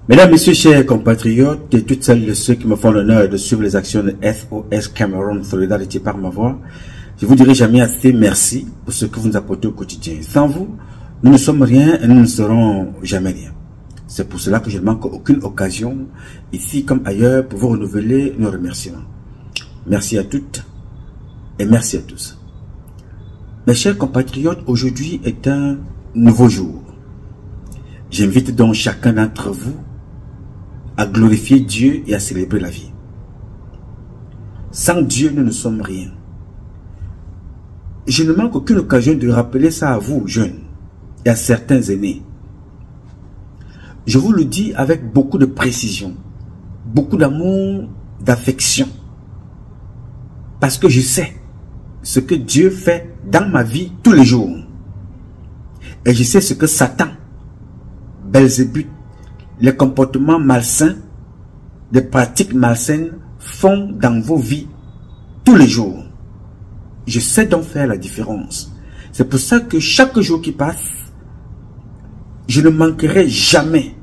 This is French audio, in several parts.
Mesdames, Messieurs, chers compatriotes et toutes celles et ceux qui me font l'honneur de suivre les actions de SOS Cameroun Solidarité par ma voix, je vous dirai jamais assez merci pour ce que vous nous apportez au quotidien. Sans vous, nous ne sommes rien et nous ne serons jamais rien. C'est pour cela que je ne manque aucune occasion, ici comme ailleurs, pour vous renouveler nos remerciements. Merci à toutes et merci à tous. Mes chers compatriotes, aujourd'hui est un nouveau jour. J'invite donc chacun d'entre vous à glorifier Dieu et à célébrer la vie. Sans Dieu, nous ne sommes rien. Je ne manque aucune occasion de rappeler ça à vous, jeunes, et à certains aînés. Je vous le dis avec beaucoup de précision, beaucoup d'amour, d'affection, parce que je sais ce que Dieu fait dans ma vie tous les jours. Et je sais ce que Satan, Belzébuth, les comportements malsains, des pratiques malsaines font dans vos vies tous les jours. Je sais donc faire la différence. C'est pour ça que chaque jour qui passe, je ne manquerai jamais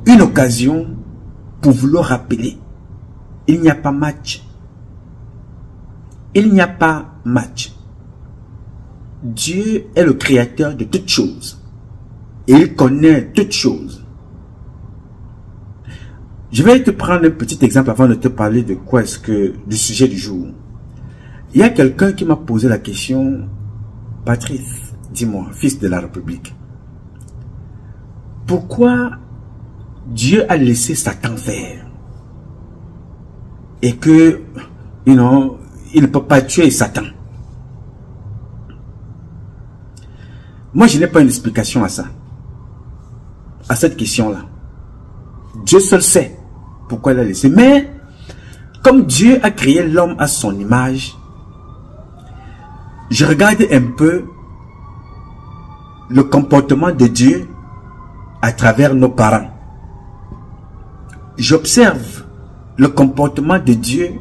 une occasion pour vous le rappeler. Il n'y a pas match. Il n'y a pas match. Dieu est le créateur de toutes choses. Et il connaît toutes choses. Je vais te prendre un petit exemple avant de te parler de quoi est-ce que du sujet du jour. Il y a quelqu'un qui m'a posé la question, Patrice, dis-moi, fils de la République, pourquoi Dieu a laissé Satan faire et que, il ne peut pas tuer Satan? Moi, je n'ai pas une explication à ça, à cette question-là. Dieu seul sait pourquoi il a laissé. Mais, comme Dieu a créé l'homme à son image, je regarde un peu le comportement de Dieu à travers nos parents. J'observe le comportement de Dieu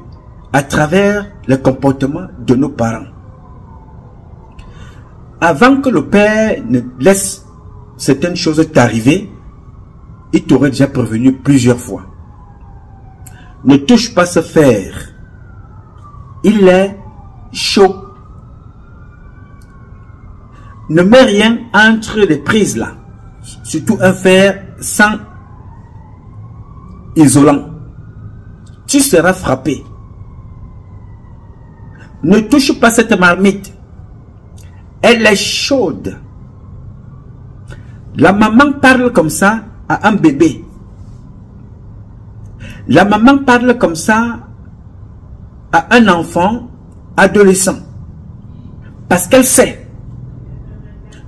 à travers le comportement de nos parents. Avant que le Père ne laisse certaines choses t'arriver, il t'aurait déjà prévenu plusieurs fois. Ne touche pas ce fer. Il est chaud. Ne mets rien entre les prises là. Surtout un fer sans isolant. Tu seras frappé. Ne touche pas cette marmite. Elle est chaude. La maman parle comme ça à un bébé. La maman parle comme ça à un enfant adolescent. Parce qu'elle sait.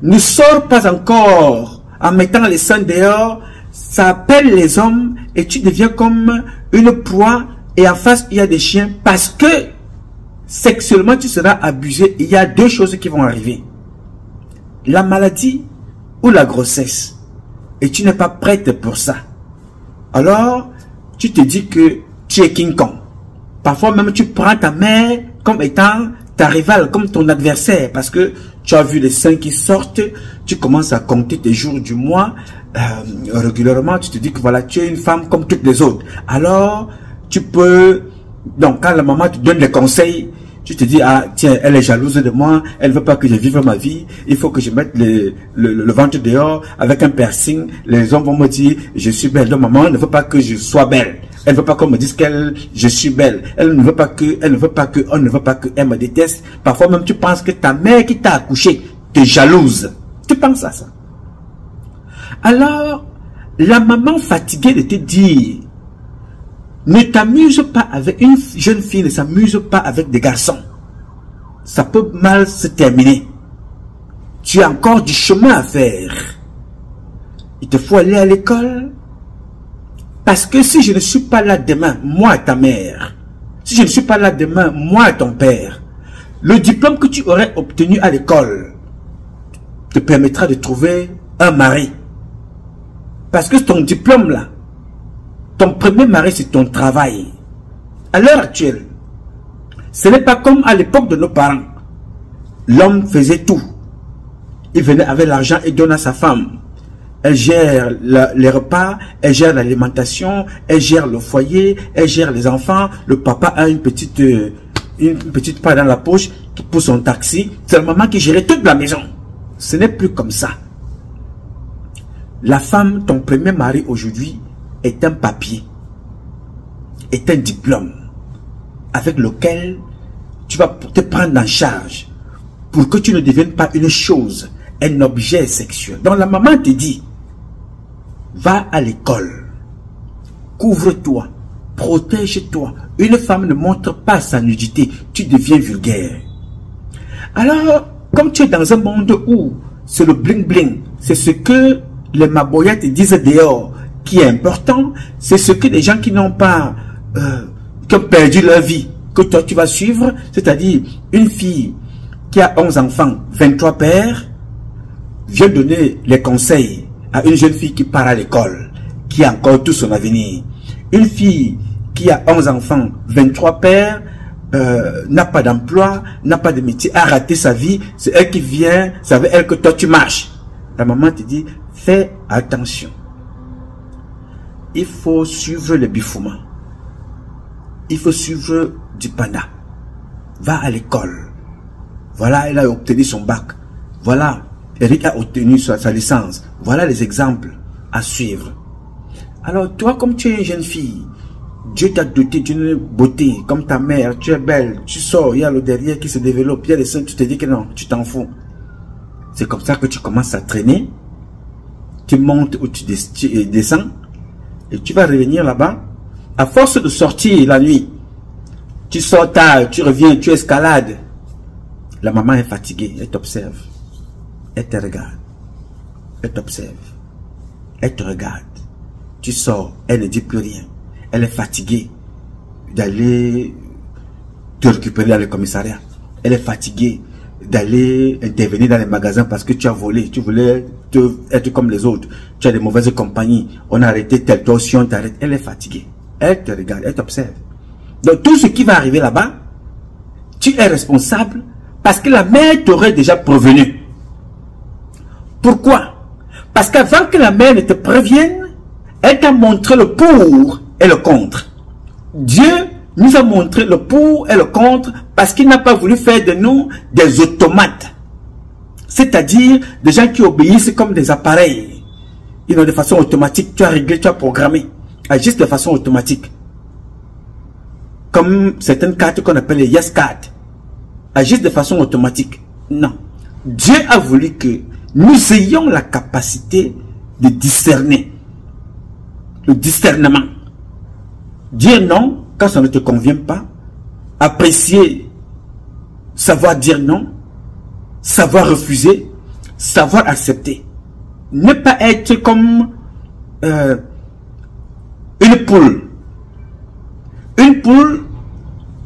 Ne sors pas encore en mettant les seins dehors. Ça appelle les hommes et tu deviens comme une proie. Et en face, il y a des chiens. Parce que sexuellement, tu seras abusé. Il y a deux choses qui vont arriver. La maladie ou la grossesse. Et tu n'es pas prête pour ça. Alors, tu te dis que tu es King Kong. Parfois même, tu prends ta mère comme étant ta rivale, comme ton adversaire. Parce que tu as vu les seins qui sortent. Tu commences à compter tes jours du mois. Régulièrement, tu te dis que voilà, tu es une femme comme toutes les autres. Alors, tu peux... Donc, quand la maman te donne des conseils, tu te dis, ah, tiens, elle est jalouse de moi, elle ne veut pas que je vive ma vie, il faut que je mette le ventre dehors avec un piercing, les hommes vont me dire, je suis belle. Donc, maman ne veut pas que je sois belle. Elle ne veut pas qu'on me dise je suis belle. Elle ne veut pas que, on ne veut pas qu'elle me déteste. Parfois même, tu penses que ta mère qui t'a accouché te jalouse. Tu penses à ça. Alors, la maman fatiguée de te dire, ne t'amuse pas avec une jeune fille, ne s'amuse pas avec des garçons. Ça peut mal se terminer. Tu as encore du chemin à faire. Il te faut aller à l'école. Parce que si je ne suis pas là demain, moi ta mère, si je ne suis pas là demain, moi ton père, le diplôme que tu aurais obtenu à l'école te permettra de trouver un mari. Parce que ton diplôme là, ton premier mari, c'est ton travail. À l'heure actuelle, ce n'est pas comme à l'époque de nos parents. L'homme faisait tout. Il venait avec l'argent et donnait à sa femme. elle gère les repas, elle gère l'alimentation, elle gère le foyer, elle gère les enfants. Le papa a une petite part dans la poche qui pousse son taxi. C'est la maman qui gère toute la maison. Ce n'est plus comme ça. La femme, ton premier mari aujourd'hui, est un papier, est un diplôme avec lequel tu vas te prendre en charge pour que tu ne deviennes pas une chose, un objet sexuel. Donc la maman te dit, va à l'école, couvre-toi, protège-toi. Une femme ne montre pas sa nudité, tu deviens vulgaire. Alors, comme tu es dans un monde où c'est le bling-bling, c'est ce que les maboyettes disent dehors qui est important, c'est ce que les gens qui n'ont pas, qui ont perdu leur vie, que toi tu vas suivre, c'est-à-dire une fille qui a 11 enfants, 23 pères, vient donner les conseils à une jeune fille qui part à l'école, qui a encore tout son avenir. Une fille qui a 11 enfants, 23 pères, n'a pas d'emploi, n'a pas de métier, a raté sa vie, c'est elle qui vient, c'est avec elle que toi tu marches. La maman te dit, fais attention. Il faut suivre le bifouement. Il faut suivre du panda. Va à l'école. Voilà, elle a obtenu son bac. Voilà, Eric a obtenu sa licence. Voilà les exemples à suivre. Alors toi, comme tu es une jeune fille, Dieu t'a doté d'une beauté, comme ta mère, tu es belle, tu sors, il y a le derrière qui se développe, il y a les seins, tu te dis que non, tu t'en fous. C'est comme ça que tu commences à traîner, tu montes ou tu descends, et tu vas revenir là-bas. À force de sortir la nuit, tu sors tard, tu reviens, tu escalades. La maman est fatiguée, elle t'observe, elle te regarde, elle t'observe, elle te regarde. Tu sors, elle ne dit plus rien. Elle est fatiguée d'aller te récupérer dans le commissariat. Elle est fatiguée d'aller intervenir dans les magasins parce que tu as volé. Tu voulais être comme les autres. Tu as des mauvaises compagnies. On a arrêté tel toi si on t'arrête. Elle est fatiguée. Elle te regarde, elle t'observe. Donc tout ce qui va arriver là-bas, tu es responsable parce que la mère t'aurait déjà prévenu. Pourquoi? Parce qu'avant que la mère ne te prévienne, elle t'a montré le pour et le contre. Dieu nous a montré le pour et le contre parce qu'il n'a pas voulu faire de nous des automates. C'est-à-dire des gens qui obéissent comme des appareils. Ils ont de façon automatique, tu as réglé, tu as programmé. Agissent de façon automatique. Comme certaines cartes qu'on appelle les yes cards. Agissent de façon automatique. Non. Dieu a voulu que nous ayons la capacité de discerner. Le discernement. Dire non quand ça ne te convient pas. Apprécier. Savoir dire non. Savoir refuser. Savoir accepter. Ne pas être comme une poule. Une poule,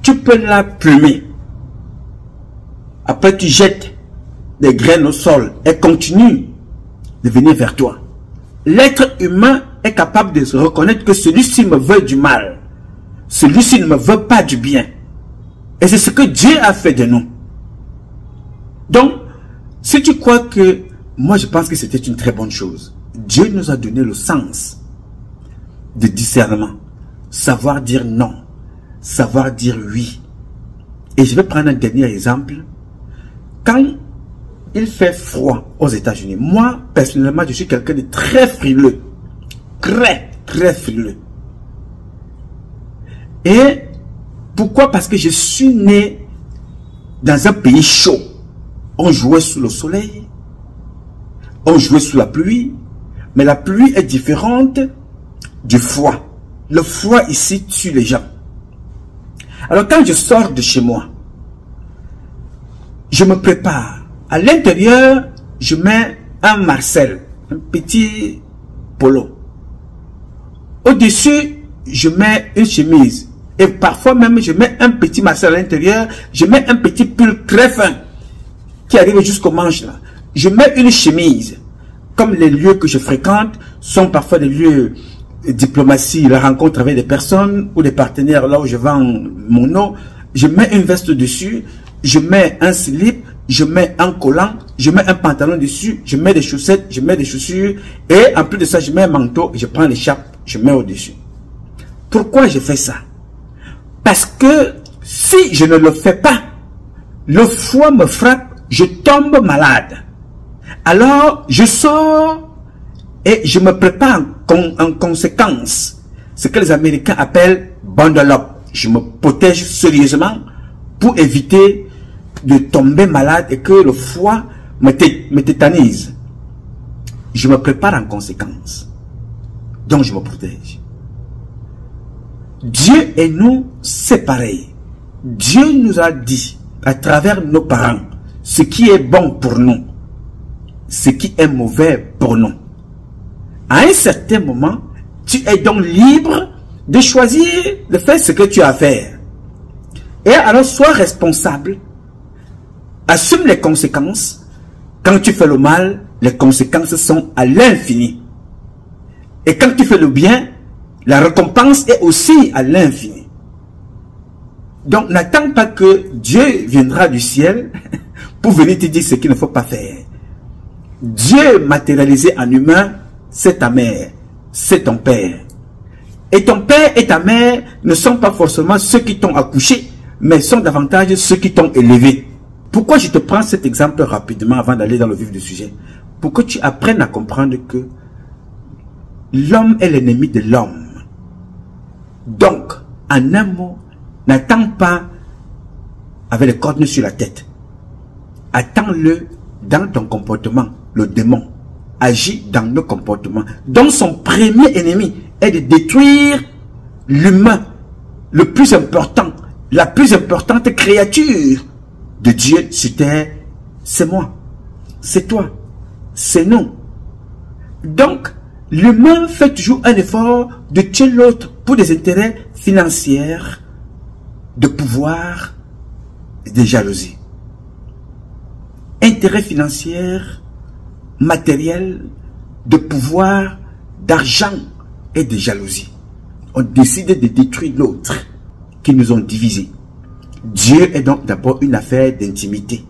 tu peux la plumer. Après tu jettes des graines au sol. Elle continue de venir vers toi. L'être humain est capable de se reconnaître que celui-ci me veut du mal. Celui-ci ne me veut pas du bien. Et c'est ce que Dieu a fait de nous. Donc, si tu crois que... Moi, je pense que c'était une très bonne chose. Dieu nous a donné le sens de discernement. Savoir dire non. Savoir dire oui. Et je vais prendre un dernier exemple. Quand il fait froid aux États-Unis, moi, personnellement, je suis quelqu'un de très frileux. Très frileux. Et pourquoi? Parce que je suis né dans un pays chaud. On jouait sous le soleil. On jouait sous la pluie. Mais la pluie est différente du froid. Le froid ici tue les gens. Alors quand je sors de chez moi, je me prépare. À l'intérieur, je mets un Marcel, un petit polo. Au-dessus, je mets une chemise. Et parfois même, je mets un petit Marcel à l'intérieur. Je mets un petit pull très fin qui arrive jusqu'au manche là. Je mets une chemise. Comme les lieux que je fréquente sont parfois des lieux de diplomatie, la rencontre avec des personnes ou des partenaires là où je vends mon eau. Je mets une veste dessus. Je mets un slip. je mets un collant, je mets un pantalon dessus, je mets des chaussettes, je mets des chaussures, et en plus de ça, je mets un manteau, je prends l'écharpe, je mets au-dessus. Pourquoi je fais ça? Parce que si je ne le fais pas, le foie me frappe, je tombe malade. Alors, je sors et je me prépare en conséquence. Ce que les Américains appellent bundle up. Je me protège sérieusement pour éviter de tomber malade et que le foie me tétanise. Je me prépare en conséquence. Donc je me protège. Dieu et nous, c'est pareil. Dieu nous a dit, à travers nos parents, ce qui est bon pour nous, ce qui est mauvais pour nous. À un certain moment, tu es donc libre de choisir de faire ce que tu as à faire. Et alors, sois responsable. Assume les conséquences. Quand tu fais le mal, les conséquences sont à l'infini. Et quand tu fais le bien, la récompense est aussi à l'infini. Donc, n'attends pas que Dieu viendra du ciel pour venir te dire ce qu'il ne faut pas faire. Dieu matérialisé en humain, c'est ta mère, c'est ton père. Et ton père et ta mère ne sont pas forcément ceux qui t'ont accouché, mais sont davantage ceux qui t'ont élevé. Pourquoi je te prends cet exemple rapidement avant d'aller dans le vif du sujet? Pour que tu apprennes à comprendre que l'homme est l'ennemi de l'homme. Donc, en un mot, n'attends pas avec les cornes sur la tête. Attends-le dans ton comportement. Le démon agit dans nos comportements. Donc, son premier ennemi est de détruire l'humain, le plus important, la plus importante créature de Dieu sur terre. C'est moi, c'est toi, c'est nous. Donc, l'humain fait toujours un effort de tuer l'autre pour des intérêts financiers, de pouvoir et de jalousie. Intérêts financiers, matériels, de pouvoir, d'argent et de jalousie. On décide de détruire l'autre qui nous ont divisés. Dieu est donc d'abord une affaire d'intimité.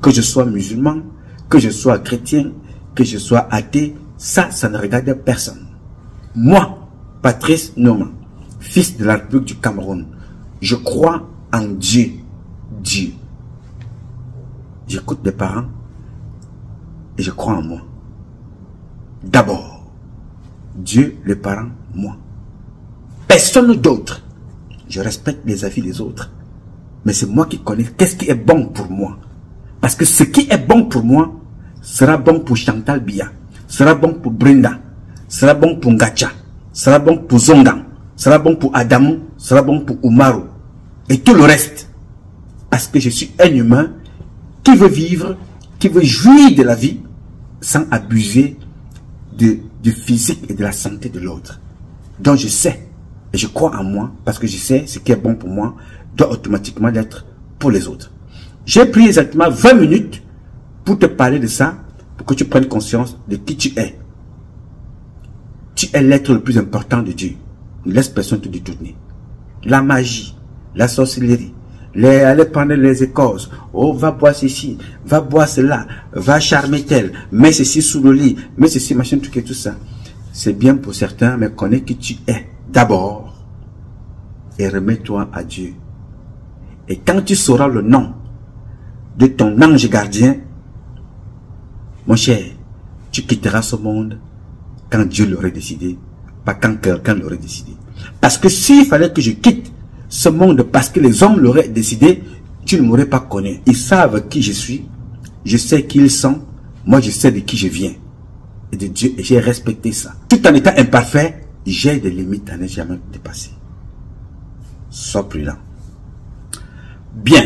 Que je sois musulman, que je sois chrétien, que je sois athée, ça ne regarde personne. Moi, Patrice Noma, fils de la République du Cameroun, je crois en Dieu. Dieu. J'écoute mes parents et je crois en moi. D'abord, Dieu, les parents, moi. Personne d'autre. Je respecte les avis des autres. Mais c'est moi qui connais qu'est-ce qui est bon pour moi. Parce que ce qui est bon pour moi sera bon pour Chantal Biya, sera bon pour Brenda, sera bon pour Ngacha, sera bon pour Zongan, sera bon pour Adamou, sera bon pour Umaru. Et tout le reste. Parce que je suis un humain qui veut vivre, qui veut jouir de la vie sans abuser du physique et de la santé de l'autre. Donc je sais, et je crois en moi, parce que je sais ce qui est bon pour moi, doit automatiquement l'être pour les autres. J'ai pris exactement 20 minutes pour te parler de ça, pour que tu prennes conscience de qui tu es. Tu es l'être le plus important de Dieu. Ne laisse personne te détourner. La magie, la sorcellerie, aller prendre les écorces, oh va boire ceci, va boire cela, va charmer tel, mets ceci sous le lit, mets ceci, machin, tout et tout ça. C'est bien pour certains, mais connais qui tu es d'abord et remets-toi à Dieu. Et quand tu sauras le nom de ton ange gardien, mon cher, tu quitteras ce monde quand Dieu l'aurait décidé, pas quand quelqu'un l'aurait décidé. Parce que s'il fallait que je quitte ce monde parce que les hommes l'auraient décidé, tu ne m'aurais pas connu. Ils savent qui je suis, je sais qui ils sont, moi je sais de qui je viens. Et de Dieu, et j'ai respecté ça. Tout en étant imparfait, j'ai des limites à ne jamais dépasser. Sois prudent. Bien.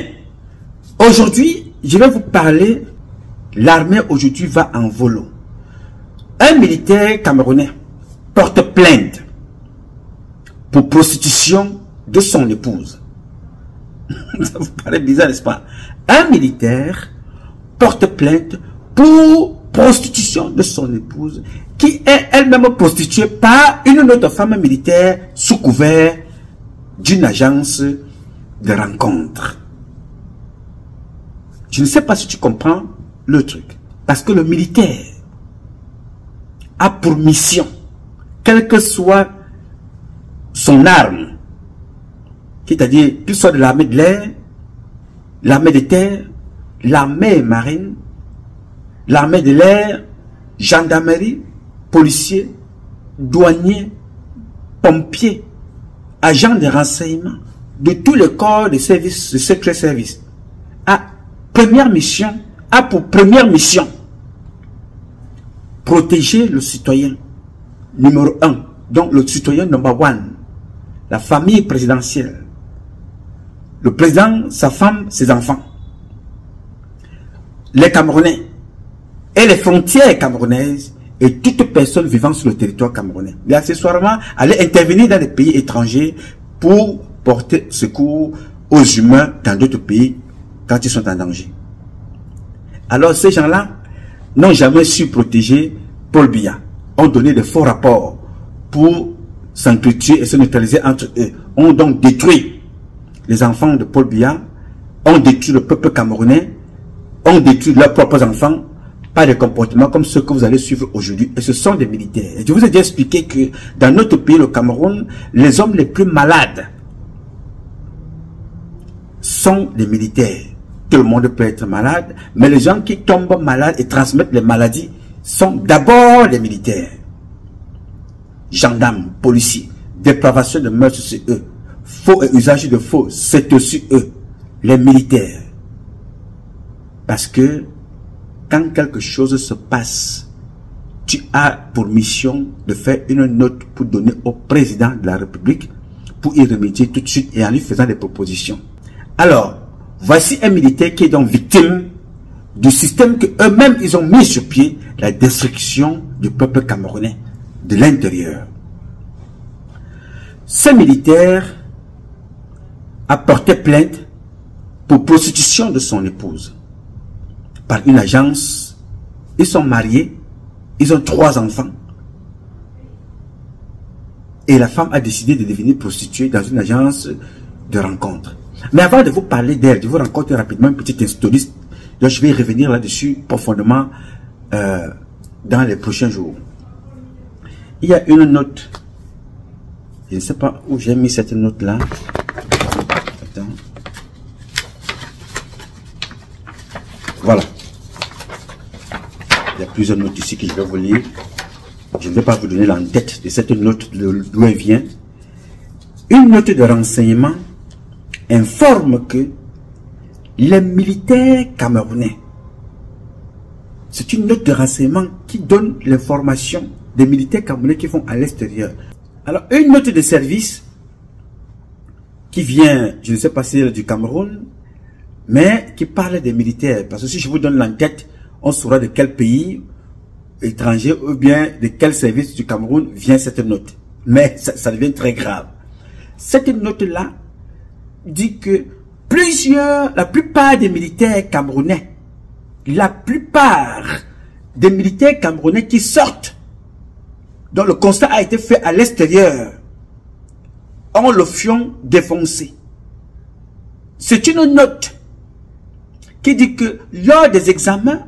Aujourd'hui, je vais vous parler, l'armée aujourd'hui va en volo. Un militaire camerounais porte plainte pour prostitution de son épouse. Ça vous paraît bizarre, n'est-ce pas? Un militaire porte plainte pour prostitution de son épouse, qui est elle-même prostituée par une autre femme militaire sous couvert d'une agence de rencontre. Je ne sais pas si tu comprends le truc. Parce que le militaire a pour mission, quelle que soit son arme, c'est-à-dire qu'il soit de l'armée de l'air, l'armée de terre, l'armée marine, l'armée de l'air, gendarmerie, policiers, douaniers, pompiers, agents de renseignement, de tous les corps de service, de secret service, a pour première mission protéger le citoyen numéro 1, donc le citoyen number 1, la famille présidentielle, le président, sa femme, ses enfants, les Camerounais et les frontières camerounaises et toute personne vivant sur le territoire camerounais. Et accessoirement, aller intervenir dans les pays étrangers pour porter secours aux humains dans d'autres pays quand ils sont en danger. Alors ces gens-là n'ont jamais su protéger Paul Biya, ont donné de faux rapports pour s'entretuer et se neutraliser entre eux, ont donc détruit les enfants de Paul Biya, ont détruit le peuple camerounais, ont détruit leurs propres enfants par des comportements comme ceux que vous allez suivre aujourd'hui. Et ce sont des militaires. Et je vous ai déjà expliqué que dans notre pays, le Cameroun, les hommes les plus malades sont les militaires. Tout le monde peut être malade, mais les gens qui tombent malades et transmettent les maladies sont d'abord les militaires. Gendarmes, policiers, dépravation de mœurs, c'est eux. Faux et usage de faux, c'est aussi eux, les militaires. Parce que quand quelque chose se passe, tu as pour mission de faire une note pour donner au président de la République pour y remédier tout de suite et en lui faisant des propositions. Alors, voici un militaire qui est donc victime du système que eux-mêmes ils ont mis sur pied, la destruction du peuple camerounais de l'intérieur. Ce militaire a porté plainte pour prostitution de son épouse par une agence. Ils sont mariés, ils ont 3 enfants et la femme a décidé de devenir prostituée dans une agence de rencontre. Mais avant de vous parler d'elle, de vous raconter rapidement une petite historique, donc je vais revenir là-dessus profondément dans les prochains jours. Il y a une note, je ne sais pas où j'ai mis cette note-là. Attends. Voilà. Il y a plusieurs notes ici que je vais vous lire. Je ne vais pas vous donner l'en-tête de cette note, d'où elle vient. Une note de renseignement informe que les militaires camerounais, c'est une note de renseignement qui donne l'information des militaires camerounais qui vont à l'extérieur. Alors, une note de service qui vient, je ne sais pas si c'est du Cameroun, mais qui parle des militaires. Parce que si je vous donne l'enquête, on saura de quel pays étranger ou bien de quel service du Cameroun vient cette note. Mais ça devient très grave. Cette note-là dit que la plupart des militaires camerounais, qui sortent, dont le constat a été fait à l'extérieur, ont le fion défoncé. C'est une note qui dit que lors des examens,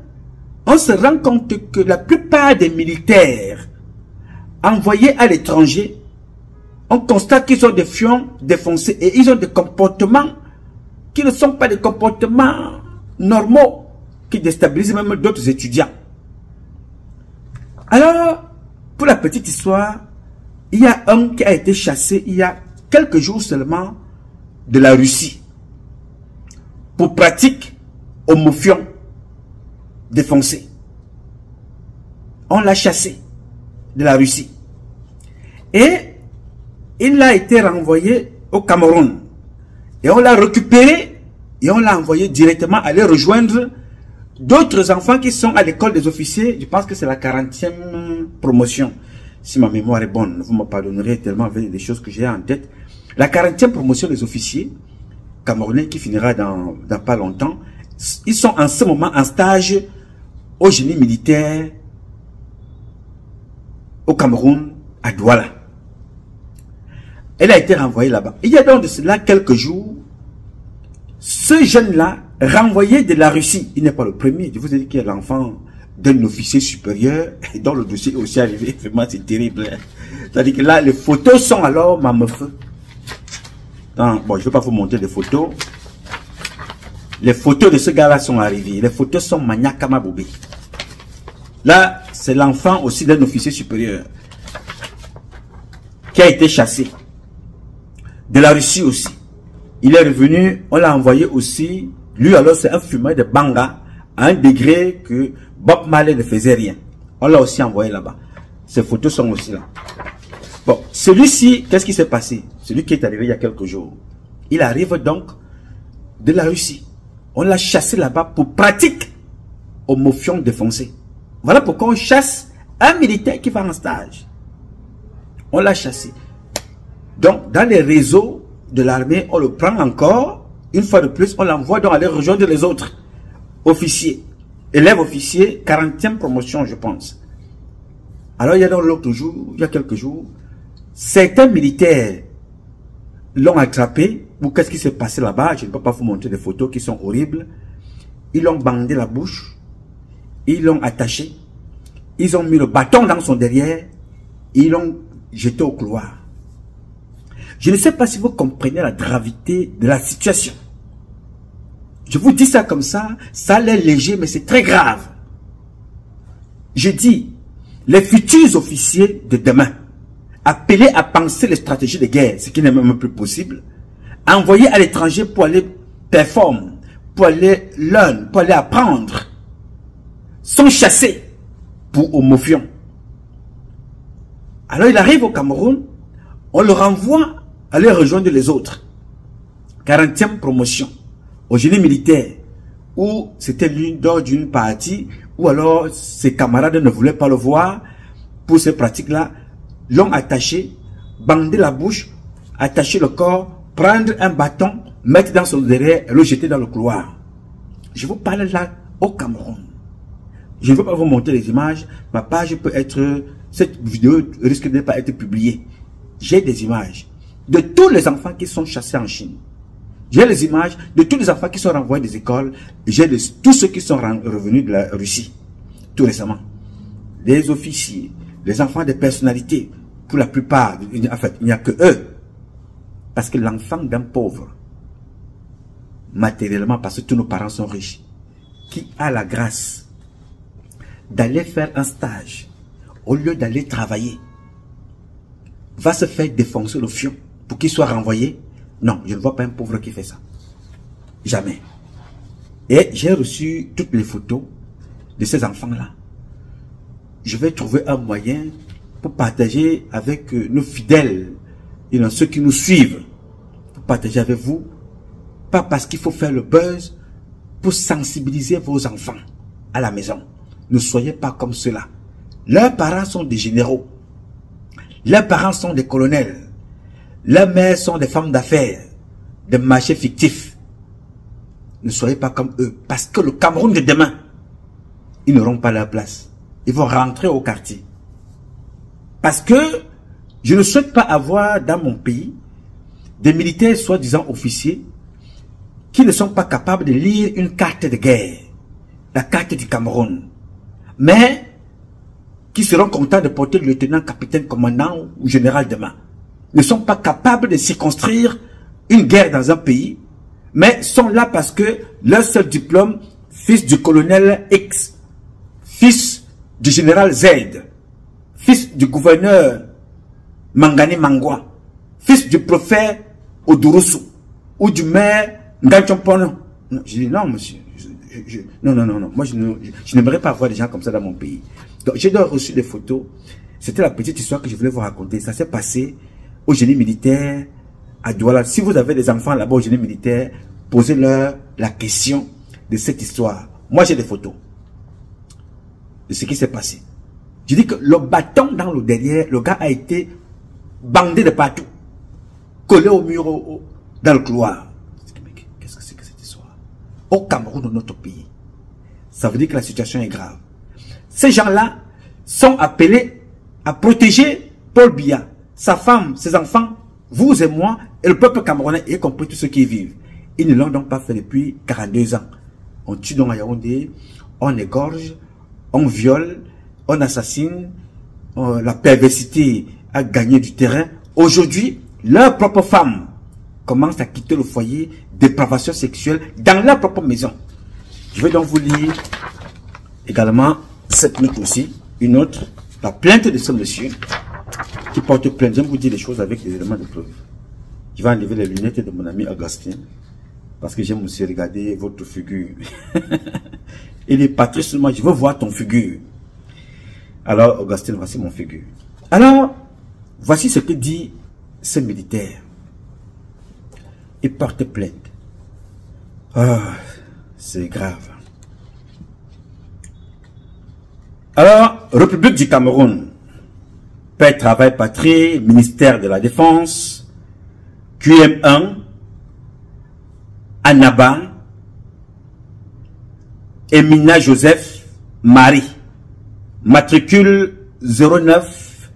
on se rend compte que la plupart des militaires envoyés à l'étranger, on constate qu'ils ont des fions défoncés et ils ont des comportements qui ne sont pas des comportements normaux, qui déstabilisent même d'autres étudiants. Alors, pour la petite histoire, il y a un homme qui a été chassé il y a quelques jours seulement de la Russie pour pratique homofion défoncé. On l'a chassé de la Russie. Et il a été renvoyé au Cameroun. Et on l'a récupéré et on l'a envoyé directement aller rejoindre d'autres enfants qui sont à l'école des officiers. Je pense que c'est la 40e promotion. Si ma mémoire est bonne, vous me pardonnerez tellement avec des choses que j'ai en tête. La 40e promotion des officiers camerounais qui finira dans pas longtemps. Ils sont en ce moment en stage au génie militaire au Cameroun, à Douala. Elle a été renvoyée là-bas. Il y a donc de cela quelques jours, ce jeune-là renvoyé de la Russie. Il n'est pas le premier. Je vous ai dit qu'il y a l'enfant d'un officier supérieur et dont le dossier est aussi arrivé. Vraiment, c'est terrible. C'est-à-dire que là, les photos sont alors ma meuf. Bon, je ne vais pas vous montrer les photos. Les photos de ce gars-là sont arrivées. Les photos sont Maniakama Bobé. Là, c'est l'enfant aussi d'un officier supérieur qui a été chassé. De la Russie aussi. Il est revenu, on l'a envoyé aussi. Lui alors, c'est un fumeur de banga à un degré que Bob Marley ne faisait rien. On l'a aussi envoyé là-bas. Ces photos sont aussi là. Bon, celui-ci, qu'est-ce qui s'est passé? Celui qui est arrivé il y a quelques jours. Il arrive donc de la Russie. On l'a chassé là-bas pour pratique au mofion défoncé. Voilà pourquoi on chasse un militaire qui va en stage. On l'a chassé. Donc, dans les réseaux de l'armée, on le prend encore. Une fois de plus, on l'envoie donc aller rejoindre les autres officiers. Élève officier, 40e promotion, je pense. Alors, il y a dans l'autre jour, il y a quelques jours, certains militaires l'ont attrapé. Ou qu'est-ce qui s'est passé là-bas? Je ne peux pas vous montrer des photos qui sont horribles. Ils l'ont bandé la bouche. Ils l'ont attaché. Ils ont mis le bâton dans son derrière. Ils l'ont jeté au couloir. Je ne sais pas si vous comprenez la gravité de la situation. Je vous dis ça comme ça a l'air léger, mais c'est très grave. Je dis, les futurs officiers de demain, appelés à penser les stratégies de guerre, ce qui n'est même plus possible, envoyés à l'étranger pour aller performer, pour aller learn, pour aller apprendre, sont chassés pour homofion. Alors il arrive au Cameroun, on le renvoie à aller rejoindre les autres. 40e promotion au génie militaire, où c'était l'une d'une partie, ou alors ses camarades ne voulaient pas le voir pour ces pratiques-là, l'ont attaché, bandé la bouche, attaché le corps, prendre un bâton, mettre dans son derrière et le jeter dans le couloir. Je vous parle là au Cameroun. Je ne veux pas vous montrer les images. Ma page peut être... Cette vidéo risque de ne pas être publiée. J'ai des images de tous les enfants qui sont chassés en Chine. J'ai les images de tous les enfants qui sont renvoyés des écoles. J'ai tous ceux qui sont revenus de la Russie. Tout récemment. Les officiers, les enfants des personnalités. Pour la plupart, en fait, il n'y a que eux. Parce que l'enfant d'un pauvre, matériellement, parce que tous nos parents sont riches, qui a la grâce d'aller faire un stage, au lieu d'aller travailler, va se faire défoncer le fion pour qu'il soit renvoyé. Non, je ne vois pas un pauvre qui fait ça. Jamais. Et j'ai reçu toutes les photos de ces enfants-là. Je vais trouver un moyen pour partager avec nos fidèles, ceux qui nous suivent, pour partager avec vous. Pas parce qu'il faut faire le buzz, pour sensibiliser vos enfants à la maison. Ne soyez pas comme cela. Leurs parents sont des généraux. Leurs parents sont des colonels. Leurs mères sont des femmes d'affaires, des marchés fictifs. Ne soyez pas comme eux. Parce que le Cameroun de demain, ils n'auront pas leur place. Ils vont rentrer au quartier. Parce que je ne souhaite pas avoir dans mon pays des militaires soi-disant officiers qui ne sont pas capables de lire une carte de guerre, la carte du Cameroun, mais qui seront contents de porter le lieutenant, capitaine, commandant ou général demain, ne sont pas capables de circonscrire une guerre dans un pays, mais sont là parce que leur seul diplôme, fils du colonel X, fils du général Z, fils du gouverneur Mangani Mangwa, fils du prophète Odurusu, ou du maire Ngachompono. Je dis non, monsieur. Non. Moi, je n'aimerais pas avoir des gens comme ça dans mon pays. Donc, j'ai donc reçu des photos. C'était la petite histoire que je voulais vous raconter. Ça s'est passé au génie militaire à Douala. Si vous avez des enfants là-bas au génie militaire, posez-leur la question de cette histoire. Moi, j'ai des photos de ce qui s'est passé. Je dis que le bâton dans le derrière, le gars a été bandé de partout, collé au mur, dans le couloir. Qu'est-ce que c'est que cette histoire? Au Cameroun, dans notre pays. Ça veut dire que la situation est grave. Ces gens-là sont appelés à protéger Paul Biya, sa femme, ses enfants, vous et moi, et le peuple camerounais, y compris tous ceux qui y vivent. Ils ne l'ont donc pas fait depuis 42 ans. On tue donc à Yaoundé, on égorge, on viole, on assassine, la perversité a gagné du terrain. Aujourd'hui, leurs propres femmes commencent à quitter le foyer, dépravation sexuelle dans leur propre maison. Je vais donc vous lire également cette note aussi, une autre, la plainte de ce monsieur qui porte plainte. J'aime vous dire les choses avec des éléments de preuve. Je vais enlever les lunettes de mon ami Augustin parce que j'aime aussi regarder votre figure. Il est Patrice, moi je veux voir ton figure. Alors Augustin, voici mon figure. Alors, voici ce que dit ce militaire. Il porte plainte. Ah, c'est grave. Alors, République du Cameroun, paix, travail, patrie, ministère de la Défense, QM1, Annaba, Emina Joseph, Marie, matricule 09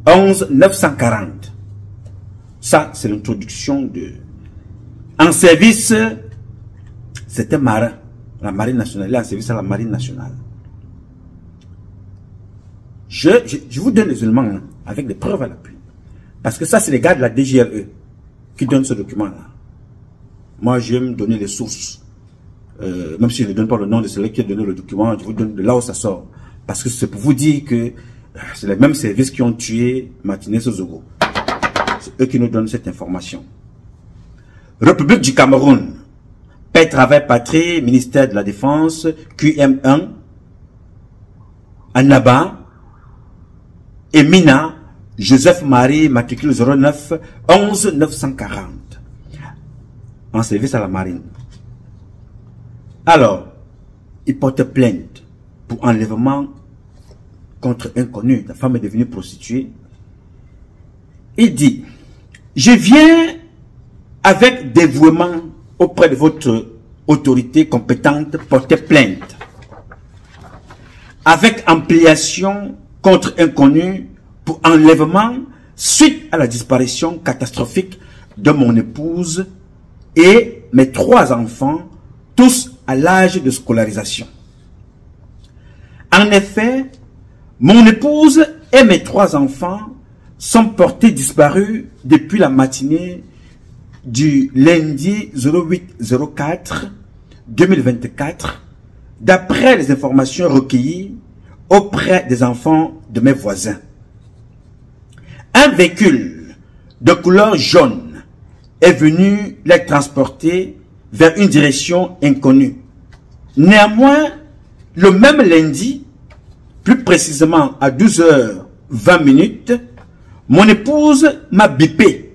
11 940. Ça, c'est l'introduction de... En service, c'était marin, la marine nationale. Il est en service à la marine nationale. Je vous donne les éléments hein, avec des preuves à l'appui. Parce que ça, c'est les gars de la DGRE qui donnent ce document-là. Moi, j'aime donner les sources. Même si je ne donne pas le nom de celui qui a donné le document, je vous donne de là où ça sort. Parce que c'est pour vous dire que c'est les mêmes services qui ont tué Martinez Zogo. C'est eux qui nous donnent cette information. République du Cameroun, paix, travail, patrie, ministère de la Défense, QM1, Annaba, Emina, Joseph Marie, matricule 09 11 940. En service à la marine. Alors, il porte plainte pour enlèvement contre inconnu. La femme est devenue prostituée. Il dit, je viens avec dévouement auprès de votre autorité compétente porter plainte. Avec ampliation contre inconnu pour enlèvement suite à la disparition catastrophique de mon épouse et mes 3 enfants, tous à l'âge de scolarisation. En effet, mon épouse et mes 3 enfants sont portés disparus depuis la matinée du lundi 08-04 2024, d'après les informations recueillies auprès des enfants de mes voisins. Un véhicule de couleur jaune est venu les transporter vers une direction inconnue. Néanmoins, le même lundi, plus précisément à 12h20, mon épouse m'a bipé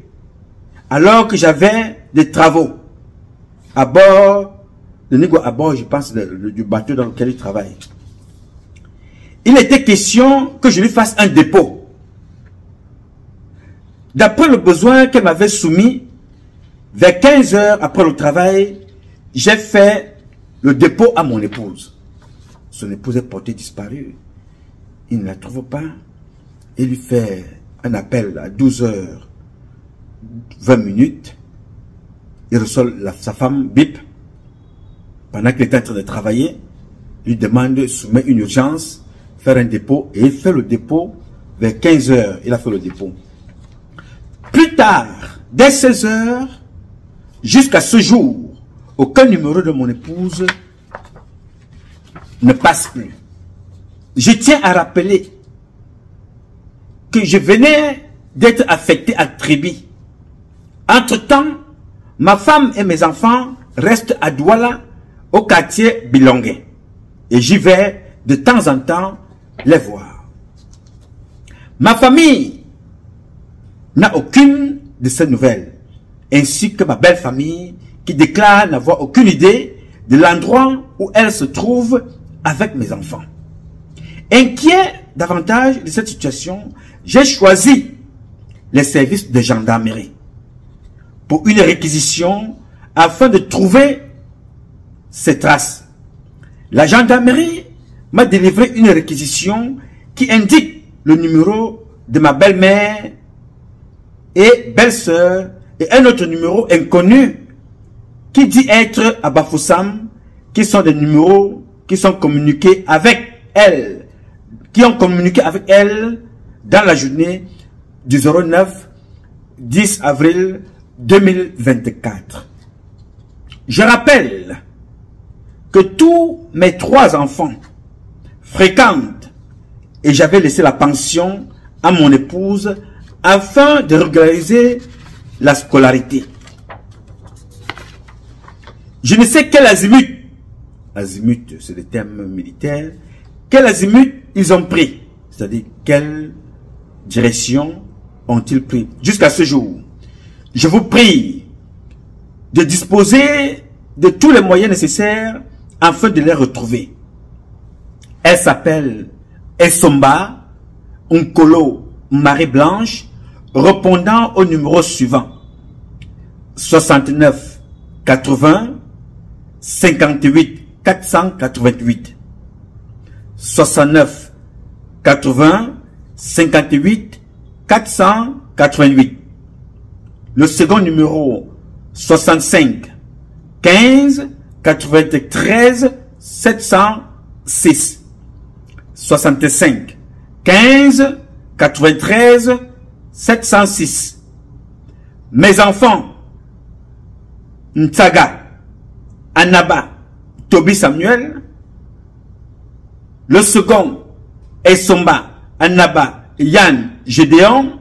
alors que j'avais des travaux à bord, je pense, du bateau dans lequel il travaille. Il était question que je lui fasse un dépôt. D'après le besoin qu'elle m'avait soumis, vers 15 heures après le travail, j'ai fait le dépôt à mon épouse. Son épouse est portée disparue. Il ne la trouve pas. Il lui fait un appel à 12h20. Il reçoit sa femme, bip. Pendant qu'il est en train de travailler, il lui demande, soumet une urgence, faire un dépôt, et il fait le dépôt vers 15 heures. Il a fait le dépôt. Plus tard, dès 16 heures, jusqu'à ce jour, aucun numéro de mon épouse ne passe plus. Je tiens à rappeler que je venais d'être affecté à Tribi. Entre-temps, ma femme et mes enfants restent à Douala, au quartier Bilongué. Et j'y vais de temps en temps les voir. Ma famille n'a aucune de ces nouvelles, ainsi que ma belle famille qui déclare n'avoir aucune idée de l'endroit où elle se trouve avec mes enfants. Inquiet davantage de cette situation, j'ai choisi les services de gendarmerie pour une réquisition afin de trouver ces traces. La gendarmerie m'a délivré une réquisition qui indique le numéro de ma belle-mère et belle-sœur et un autre numéro inconnu qui dit être à Bafoussam, qui sont des numéros qui sont communiqués avec elle, qui ont communiqué avec elle dans la journée du 09-10 avril 2024. Je rappelle que tous mes 3 enfants fréquentent et j'avais laissé la pension à mon épouse afin de régulariser la scolarité. Je ne sais quel azimut, azimut c'est le terme militaire, quel azimut ils ont pris, c'est-à-dire quelle direction ont-ils pris jusqu'à ce jour. Je vous prie de disposer de tous les moyens nécessaires afin de les retrouver. Elle s'appelle Essomba Nkolo Marie Blanche, répondant au numéro suivant 69 80 58 488 69 80 58 488. Le second numéro 65 15 93 706 65 15 93 706. Mes enfants Ntsaga Anaba Toby Samuel. Le second Essomba Anaba Yann Gédéon.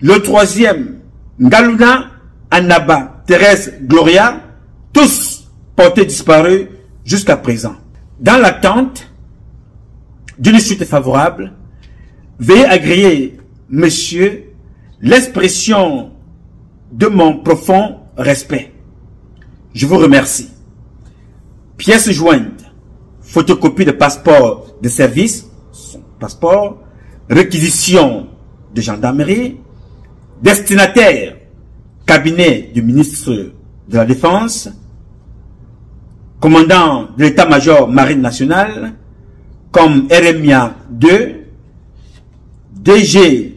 Le troisième Ngaluna Anaba Thérèse Gloria. Tous portés disparus jusqu'à présent. Dans l'attente d'une suite favorable, veuillez agréer, monsieur, l'expression de mon profond respect. Je vous remercie. Pièce jointe, photocopie de passeport de service, son passeport, réquisition de gendarmerie, destinataire, cabinet du ministre de la Défense, commandant de l'état-major marine nationale, comme RMIA 2, DG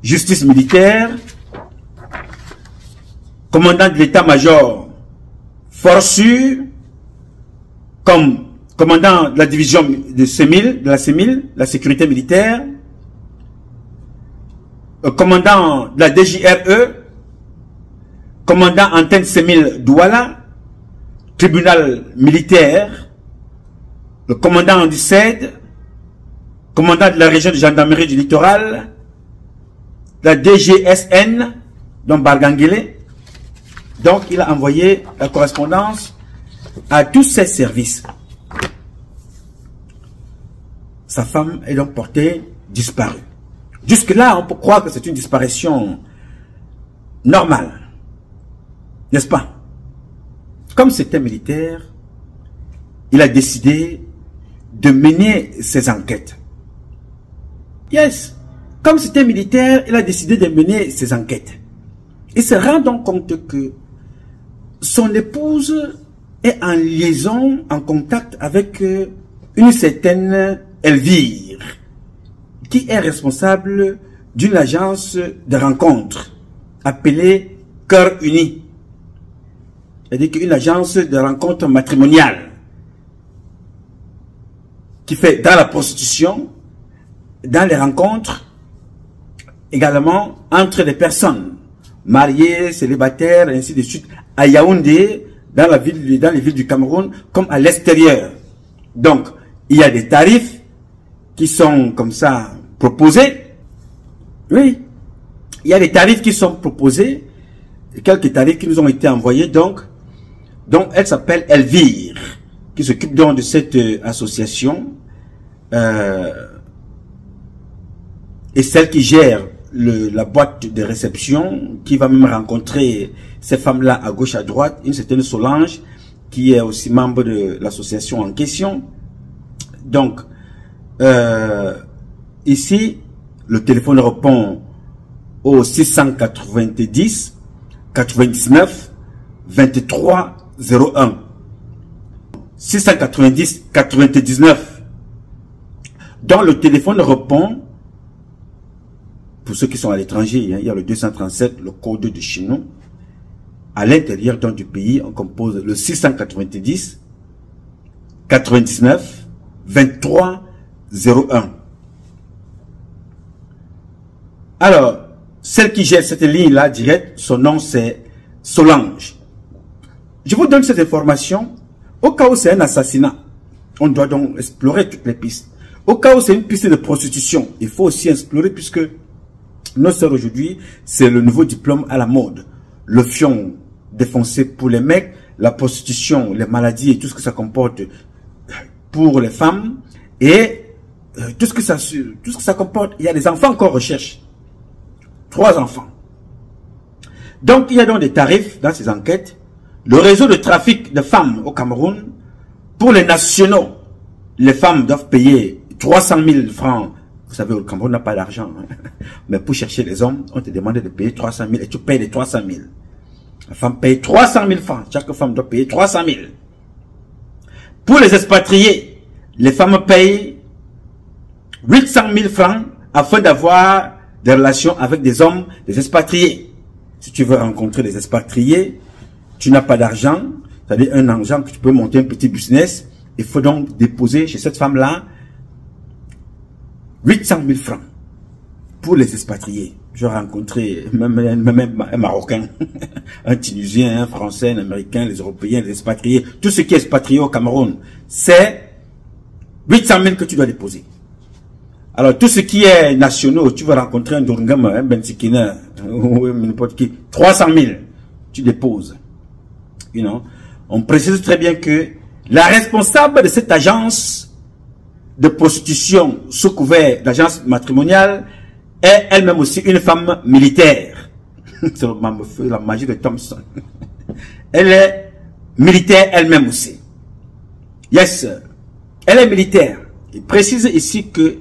justice militaire, commandant de l'état-major force, comme commandant de la division de CEMIL, de la CEMIL, la sécurité militaire, commandant de la DJRE, commandant antenne CEMIL Douala, tribunal militaire, le commandant du CED, commandant de la région de gendarmerie du littoral, la DGSN, donc Barganguele. Donc, il a envoyé la correspondance à tous ses services. Sa femme est donc portée disparue. Jusque-là, on peut croire que c'est une disparition normale. N'est-ce pas? Comme c'était militaire, il a décidé de mener ses enquêtes. Yes. Comme c'était militaire, il a décidé de mener ses enquêtes. Il se rend donc compte que son épouse est en liaison, en contact avec une certaine Elvire, qui est responsable d'une agence de rencontres appelée Cœur Uni. C'est-à-dire qu'une agence de rencontres matrimoniales qui fait dans la prostitution, dans les rencontres, également entre les personnes mariées, célibataires, et ainsi de suite, à Yaoundé, dans les villes du Cameroun, comme à l'extérieur. Donc, il y a des tarifs qui sont comme ça proposés. Oui, il y a des tarifs qui sont proposés, quelques tarifs qui nous ont été envoyés, donc elle s'appelle Elvire, qui s'occupe donc de cette association, et celle qui gère la boîte de réception, qui va même rencontrer ces femmes-là à gauche, à droite, une certaine Solange, qui est aussi membre de l'association en question. Donc, ici, le téléphone répond au 690 99 23 01. 690 99. Donc, le téléphone répond, pour ceux qui sont à l'étranger, hein, il y a le 237, le code de chez nous, à l'intérieur donc du pays, on compose le 690 99 23 01. Alors, celle qui gère cette ligne-là direct, son nom c'est Solange. Je vous donne cette information au cas où c'est un assassinat. On doit donc explorer toutes les pistes. Au cas où c'est une piste de prostitution, il faut aussi explorer puisque nos sœurs aujourd'hui, c'est le nouveau diplôme à la mode. Le fion défoncé pour les mecs, la prostitution, les maladies et tout ce que ça comporte pour les femmes et tout ce que ça comporte. Il y a des enfants qu'on recherche. 3 enfants. Donc, il y a donc des tarifs dans ces enquêtes. Le réseau de trafic de femmes au Cameroun, pour les nationaux, les femmes doivent payer 300 000 francs. Vous savez, au Cameroun, on n'a pas d'argent. Hein. Mais pour chercher les hommes, on te demande de payer 300 000 et tu payes les 300 000. La femme paye 300 000 francs. Chaque femme doit payer 300 000. Pour les expatriés, les femmes payent 800 000 francs afin d'avoir des relations avec des hommes, des expatriés. Si tu veux rencontrer des expatriés, tu n'as pas d'argent, c'est-à-dire un argent que tu peux monter un petit business, il faut donc déposer chez cette femme-là 800 000 francs pour les expatriés. Je rencontré même un Marocain, un Tunisien, un Français, un Américain, les Européens, les expatriés, tout ce qui est expatrié au Cameroun, c'est 800 000 que tu dois déposer. Alors, tout ce qui est nationaux, tu vas rencontrer un Dourngam, un Bensikina, ou n'importe qui, 300 000, tu déposes. You know? On précise très bien que la responsable de cette agence de prostitution sous couvert d'agence matrimoniale est elle-même aussi une femme militaire. C'est la magie de Thompson. Elle est militaire elle-même aussi. Yes, elle est militaire. Il précise ici que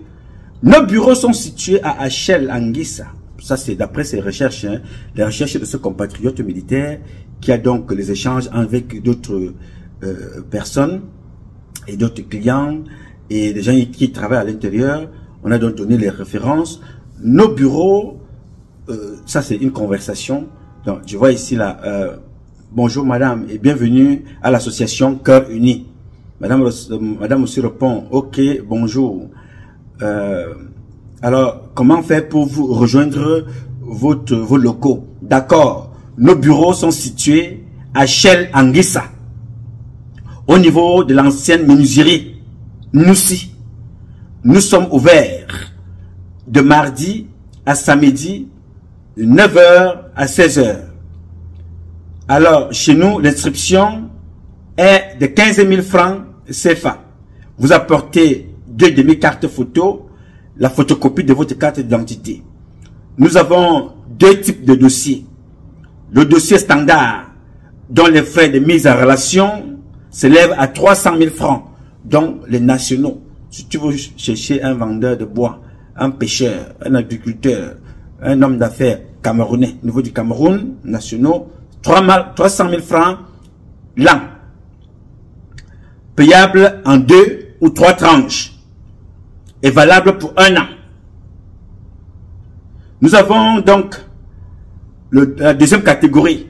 nos bureaux sont situés à Achel Anguissa. Ça, c'est d'après ses recherches, hein, les recherches de ce compatriote militaire qui a donc les échanges avec d'autres personnes et d'autres clients et des gens qui travaillent à l'intérieur. On a donc donné les références. Nos bureaux, ça c'est une conversation. Donc, je vois ici là, bonjour madame et bienvenue à l'association Cœur Uni. Madame aussi répond, ok, bonjour. Alors, comment faire pour vous rejoindre vos locaux? D'accord. Nos bureaux sont situés à Shell Anguissa, au niveau de l'ancienne menuiserie Noussi. Nous sommes ouverts de mardi à samedi, de 9h à 16h. Alors, chez nous, l'inscription est de 15 000 francs CFA. Vous apportez 2 demi-cartes photo, la photocopie de votre carte d'identité. Nous avons 2 types de dossiers. Le dossier standard, dont les frais de mise en relation s'élèvent à 300 000 francs, dont les nationaux. Si tu veux chercher un vendeur de bois, un pêcheur, un agriculteur, un homme d'affaires camerounais, au niveau du Cameroun, nationaux, 300 000 francs l'an. Payable en 2 ou 3 tranches. Et valable pour 1 an. Nous avons donc la deuxième catégorie,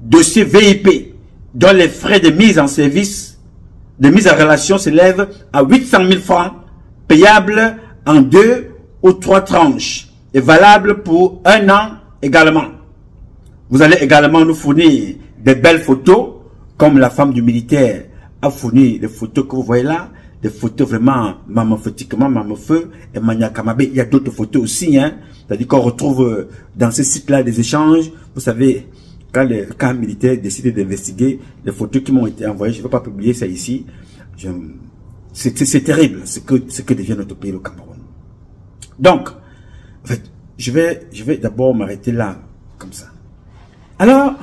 dossier VIP, dont les frais de mise en service, de mise en relation s'élèvent à 800 000 francs, payable en 2 ou 3 tranches, et valable pour 1 an également. Vous allez également nous fournir des belles photos, comme la femme du militaire a fourni les photos que vous voyez là, des photos vraiment mamophotiquement mamofeu et maniakamabé. Il y a d'autres photos aussi, hein. C'est-à-dire qu'on retrouve dans ces sites-là des échanges. Vous savez, quand les camps militaires décident d'investiguer, les photos qui m'ont été envoyées, je ne vais pas publier ça ici. C'est terrible ce que devient notre pays, le Cameroun. Donc, en fait, je vais d'abord m'arrêter là, comme ça. Alors,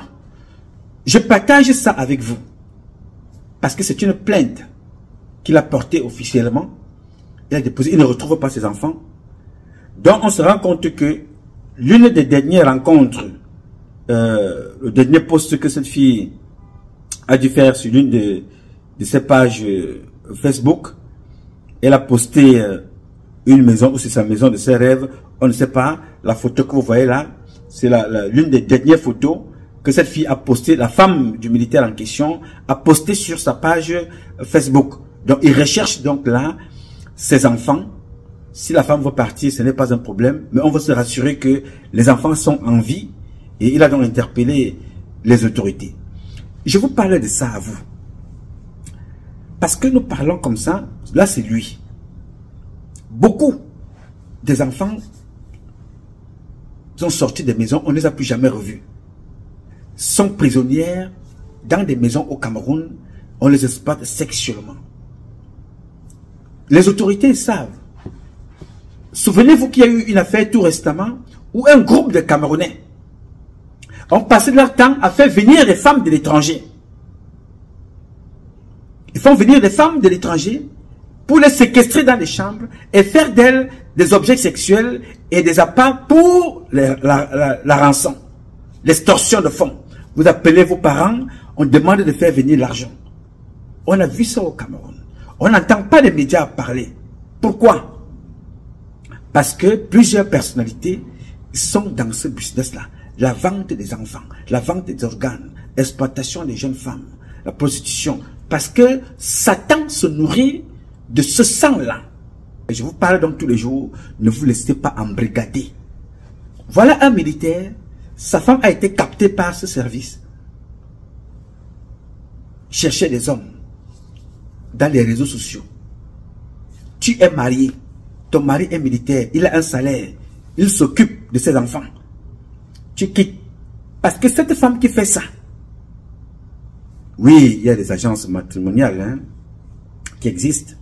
je partage ça avec vous, parce que c'est une plainte qu'il a portée officiellement. Il a déposé, il ne retrouve pas ses enfants. Donc, on se rend compte que l'une des dernières rencontres, le dernier post que cette fille a dû faire sur l'une de ses pages Facebook, elle a posté une maison, ou c'est sa maison de ses rêves, on ne sait pas. La photo que vous voyez là, c'est l'une des dernières photos que cette fille a posté, la femme du militaire en question, a posté sur sa page Facebook. Donc, il recherche donc là ses enfants. Si la femme veut partir, ce n'est pas un problème, mais on veut se rassurer que les enfants sont en vie et il a donc interpellé les autorités. Je vous parlais de ça à vous. Parce que nous parlons comme ça, là c'est lui. Beaucoup des enfants sont sortis des maisons, on ne les a plus jamais revus. Sont prisonnières dans des maisons au Cameroun, on les exploite sexuellement. Les autorités savent. Souvenez-vous qu'il y a eu une affaire tout récemment où un groupe de Camerounais ont passé leur temps à faire venir des femmes de l'étranger. Ils font venir des femmes de l'étranger pour les séquestrer dans les chambres et faire d'elles des objets sexuels et des appâts pour la rançon, l'extorsion de fonds. Vous appelez vos parents, on demande de faire venir l'argent. On a vu ça au Cameroun. On n'entend pas les médias parler. Pourquoi? Parce que plusieurs personnalités sont dans ce business-là. La vente des enfants, la vente des organes, l'exploitation des jeunes femmes, la prostitution. Parce que Satan se nourrit de ce sang-là. Je vous parle donc tous les jours, ne vous laissez pas embrigader. Voilà un militaire, sa femme a été captée par ce service. Cherchez des hommes dans les réseaux sociaux. Tu es marié, ton mari est militaire, il a un salaire, il s'occupe de ses enfants. Tu quittes. Parce que cette femme qui fait ça, oui, il y a des agences matrimoniales hein, qui existent.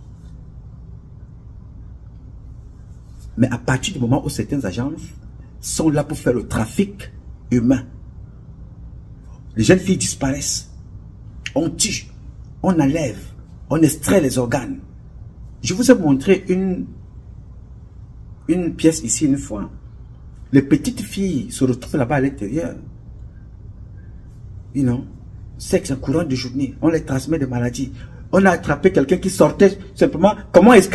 Mais à partir du moment où certaines agences sont là pour faire le trafic humain, les jeunes filles disparaissent. On tue, on enlève, on extrait les organes. Je vous ai montré une pièce ici une fois. Les petites filles se retrouvent là-bas à l'intérieur. You know, sexe en courant de journée, on les transmet des maladies. On a attrapé quelqu'un qui sortait simplement. Comment est-ce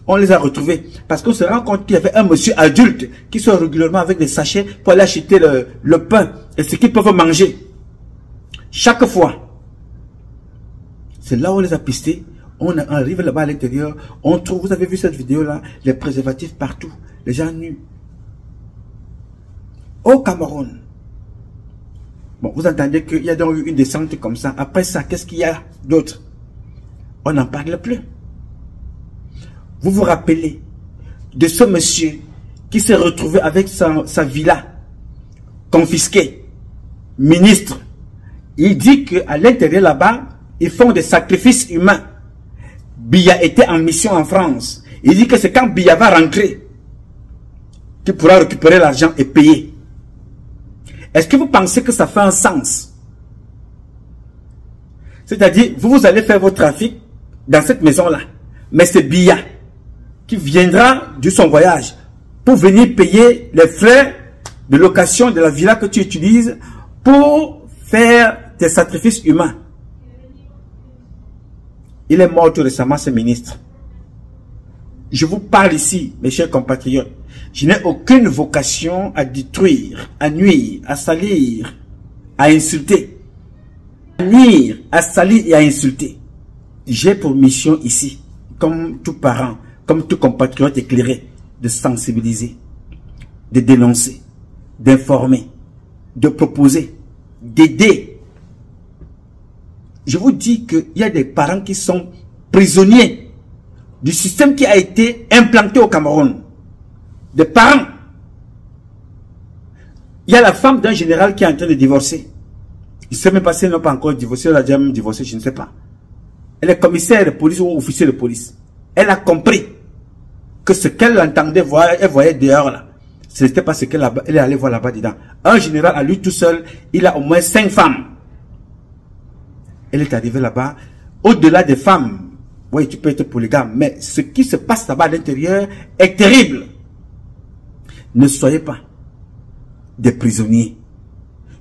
qu'on les a retrouvés? Parce qu'on se rend compte qu'il y avait un monsieur adulte qui sort régulièrement avec des sachets pour aller acheter le pain et ce qu'ils peuvent manger. Chaque fois. C'est là où on les a pistés. On arrive là-bas à l'intérieur. On trouve, vous avez vu cette vidéo-là, les préservatifs partout. Les gens nus. Au Cameroun. Bon, vous entendez qu'il y a donc eu une descente comme ça. Après ça, qu'est-ce qu'il y a d'autre? On n'en parle plus. Vous vous rappelez de ce monsieur qui s'est retrouvé avec sa villa confisquée, ministre. Il dit qu'à l'intérieur là-bas, ils font des sacrifices humains. Biya était en mission en France. Il dit que c'est quand Biya va rentrer qu'il pourra récupérer l'argent et payer. Est-ce que vous pensez que ça fait un sens? C'est-à-dire, vous allez faire votre trafic dans cette maison-là. Mais c'est Biya qui viendra de son voyage pour venir payer les frais de location de la villa que tu utilises pour faire tes sacrifices humains. Il est mort tout récemment, ce ministre. Je vous parle ici, mes chers compatriotes. Je n'ai aucune vocation à détruire, à nuire, à salir, à insulter. À nuire, à salir et à insulter. J'ai pour mission ici, comme tout parent, comme tout compatriote éclairé, de sensibiliser, de dénoncer, d'informer, de proposer, d'aider. Je vous dis qu'il y a des parents qui sont prisonniers du système qui a été implanté au Cameroun. Des parents. Il y a la femme d'un général qui est en train de divorcer. Il ne sait même pas si elle n'a pas encore divorcé, elle a déjà même divorcé, je ne sais pas. Elle est commissaire de police ou officier de police. Elle a compris que ce qu'elle entendait voir, elle voyait dehors là. Ce n'était pas ce qu'elle est allée voir là-bas dedans. Un général à lui tout seul, il a au moins 5 femmes. Elle est arrivée là-bas. Au-delà des femmes, oui, tu peux être polygame, mais ce qui se passe là-bas à l'intérieur est terrible. Ne soyez pas des prisonniers.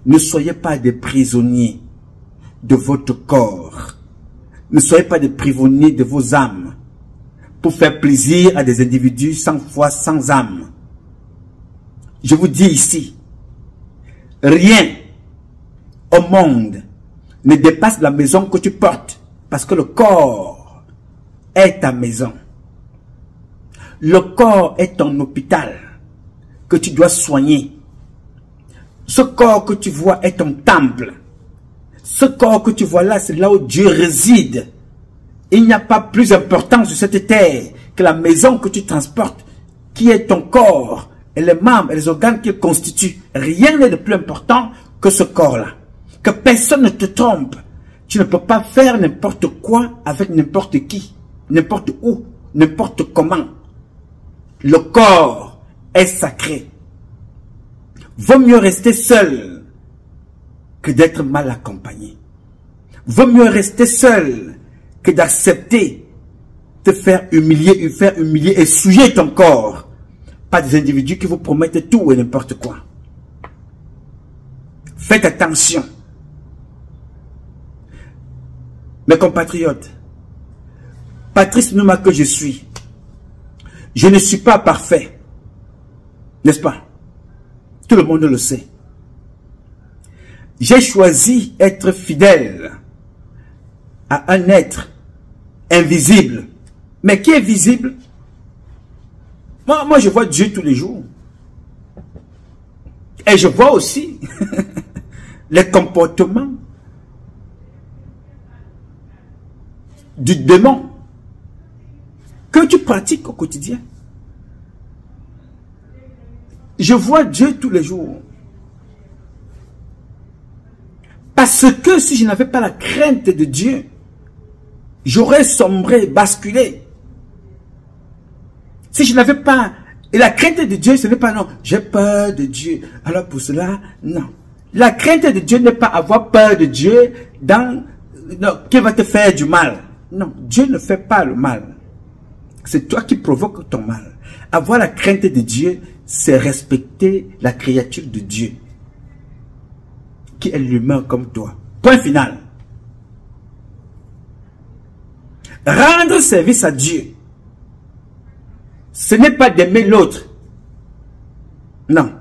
Ne soyez pas des prisonniers de votre corps. Ne soyez pas des prisonniers de vos âmes pour faire plaisir à des individus sans foi, sans âme. Je vous dis ici, rien au monde ne dépasse la maison que tu portes, parce que le corps est ta maison. Le corps est ton hôpital que tu dois soigner. Ce corps que tu vois est ton temple. Ce corps que tu vois là, c'est là où Dieu réside. Il n'y a pas plus important sur cette terre que la maison que tu transportes, qui est ton corps, et les membres et les organes qu'il constitue. Rien n'est de plus important que ce corps-là. Que personne ne te trompe. Tu ne peux pas faire n'importe quoi avec n'importe qui, n'importe où, n'importe comment. Le corps est sacré. Vaut mieux rester seul que d'être mal accompagné. Vaut mieux rester seul que d'accepter de faire humilier et souiller ton corps par des individus qui vous promettent tout et n'importe quoi. Faites attention. Mes compatriotes, Patrice Nouma que je suis, je ne suis pas parfait, n'est-ce pas? Tout le monde le sait. J'ai choisi être fidèle à un être invisible. Mais qui est visible? Moi, je vois Dieu tous les jours. Et je vois aussi les comportements du démon que tu pratiques au quotidien. Je vois Dieu tous les jours. Parce que si je n'avais pas la crainte de Dieu, j'aurais sombré, basculé. Si je n'avais pas... Et la crainte de Dieu, ce n'est pas non, j'ai peur de Dieu. Alors pour cela, non. La crainte de Dieu n'est pas avoir peur de Dieu qui va te faire du mal. Non, Dieu ne fait pas le mal. C'est toi qui provoques ton mal. Avoir la crainte de Dieu, c'est respecter la créature de Dieu, qui est l'humain comme toi. Point final. Rendre service à Dieu, ce n'est pas d'aimer l'autre. Non.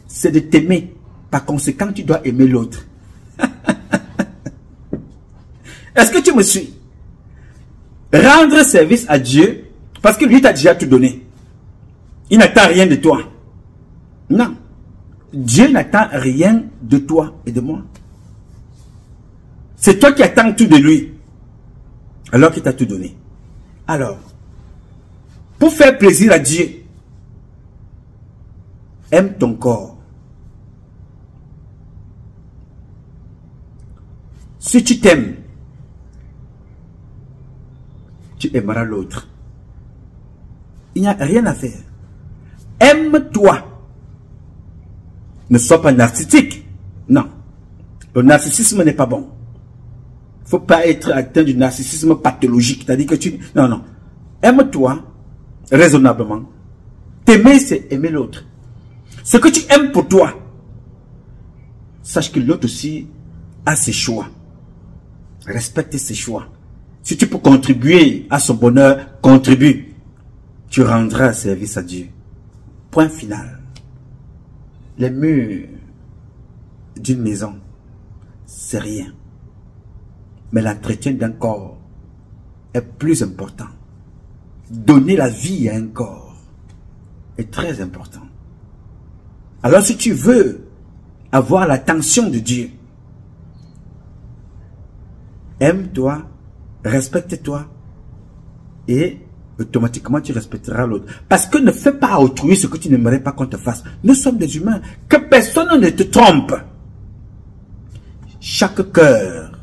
C'est de t'aimer. Par conséquent, tu dois aimer l'autre. Est-ce que tu me suis? Rendre service à Dieu, parce que lui t'a déjà tout donné. Il n'attend rien de toi. Non. Dieu n'attend rien de toi et de moi. C'est toi qui attends tout de lui, alors qu'il t'a tout donné. Alors, pour faire plaisir à Dieu, aime ton corps. Si tu t'aimes, tu aimeras l'autre. Il n'y a rien à faire. Aime-toi. Ne sois pas narcissique. Non. Le narcissisme n'est pas bon. Il ne faut pas être atteint du narcissisme pathologique. C'est-à-dire que tu... Non, non. Aime-toi raisonnablement. T'aimer, c'est aimer l'autre. Ce que tu aimes pour toi, sache que l'autre aussi a ses choix. Respecte ses choix. Si tu peux contribuer à son bonheur, contribue. Tu rendras service à Dieu. Point final. Les murs d'une maison, c'est rien. Mais l'entretien d'un corps est plus important. Donner la vie à un corps est très important. Alors si tu veux avoir l'attention de Dieu, aime-toi, respecte-toi et automatiquement tu respecteras l'autre. Parce que ne fais pas à autrui ce que tu n'aimerais pas qu'on te fasse. Nous sommes des humains. Que personne ne te trompe. Chaque cœur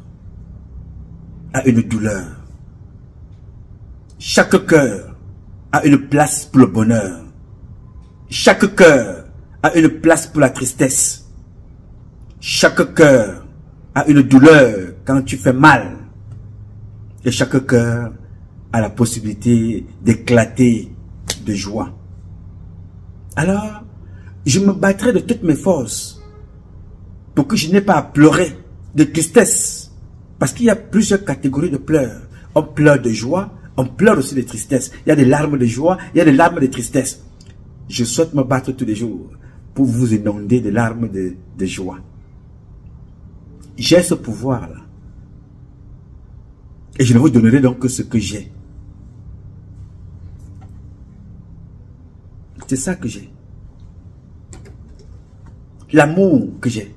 a une douleur. Chaque cœur a une place pour le bonheur. Chaque cœur a une place pour la tristesse. Chaque cœur a une douleur quand tu fais mal. Et chaque cœur a la possibilité d'éclater de joie. Alors, je me battrai de toutes mes forces pour que je n'ai pas à pleurer de tristesse. Parce qu'il y a plusieurs catégories de pleurs. On pleure de joie, on pleure aussi de tristesse. Il y a des larmes de joie, il y a des larmes de tristesse. Je souhaite me battre tous les jours pour vous inonder de larmes de joie. J'ai ce pouvoir-là. Et je ne vous donnerai donc que ce que j'ai. C'est ça que j'ai. L'amour que j'ai.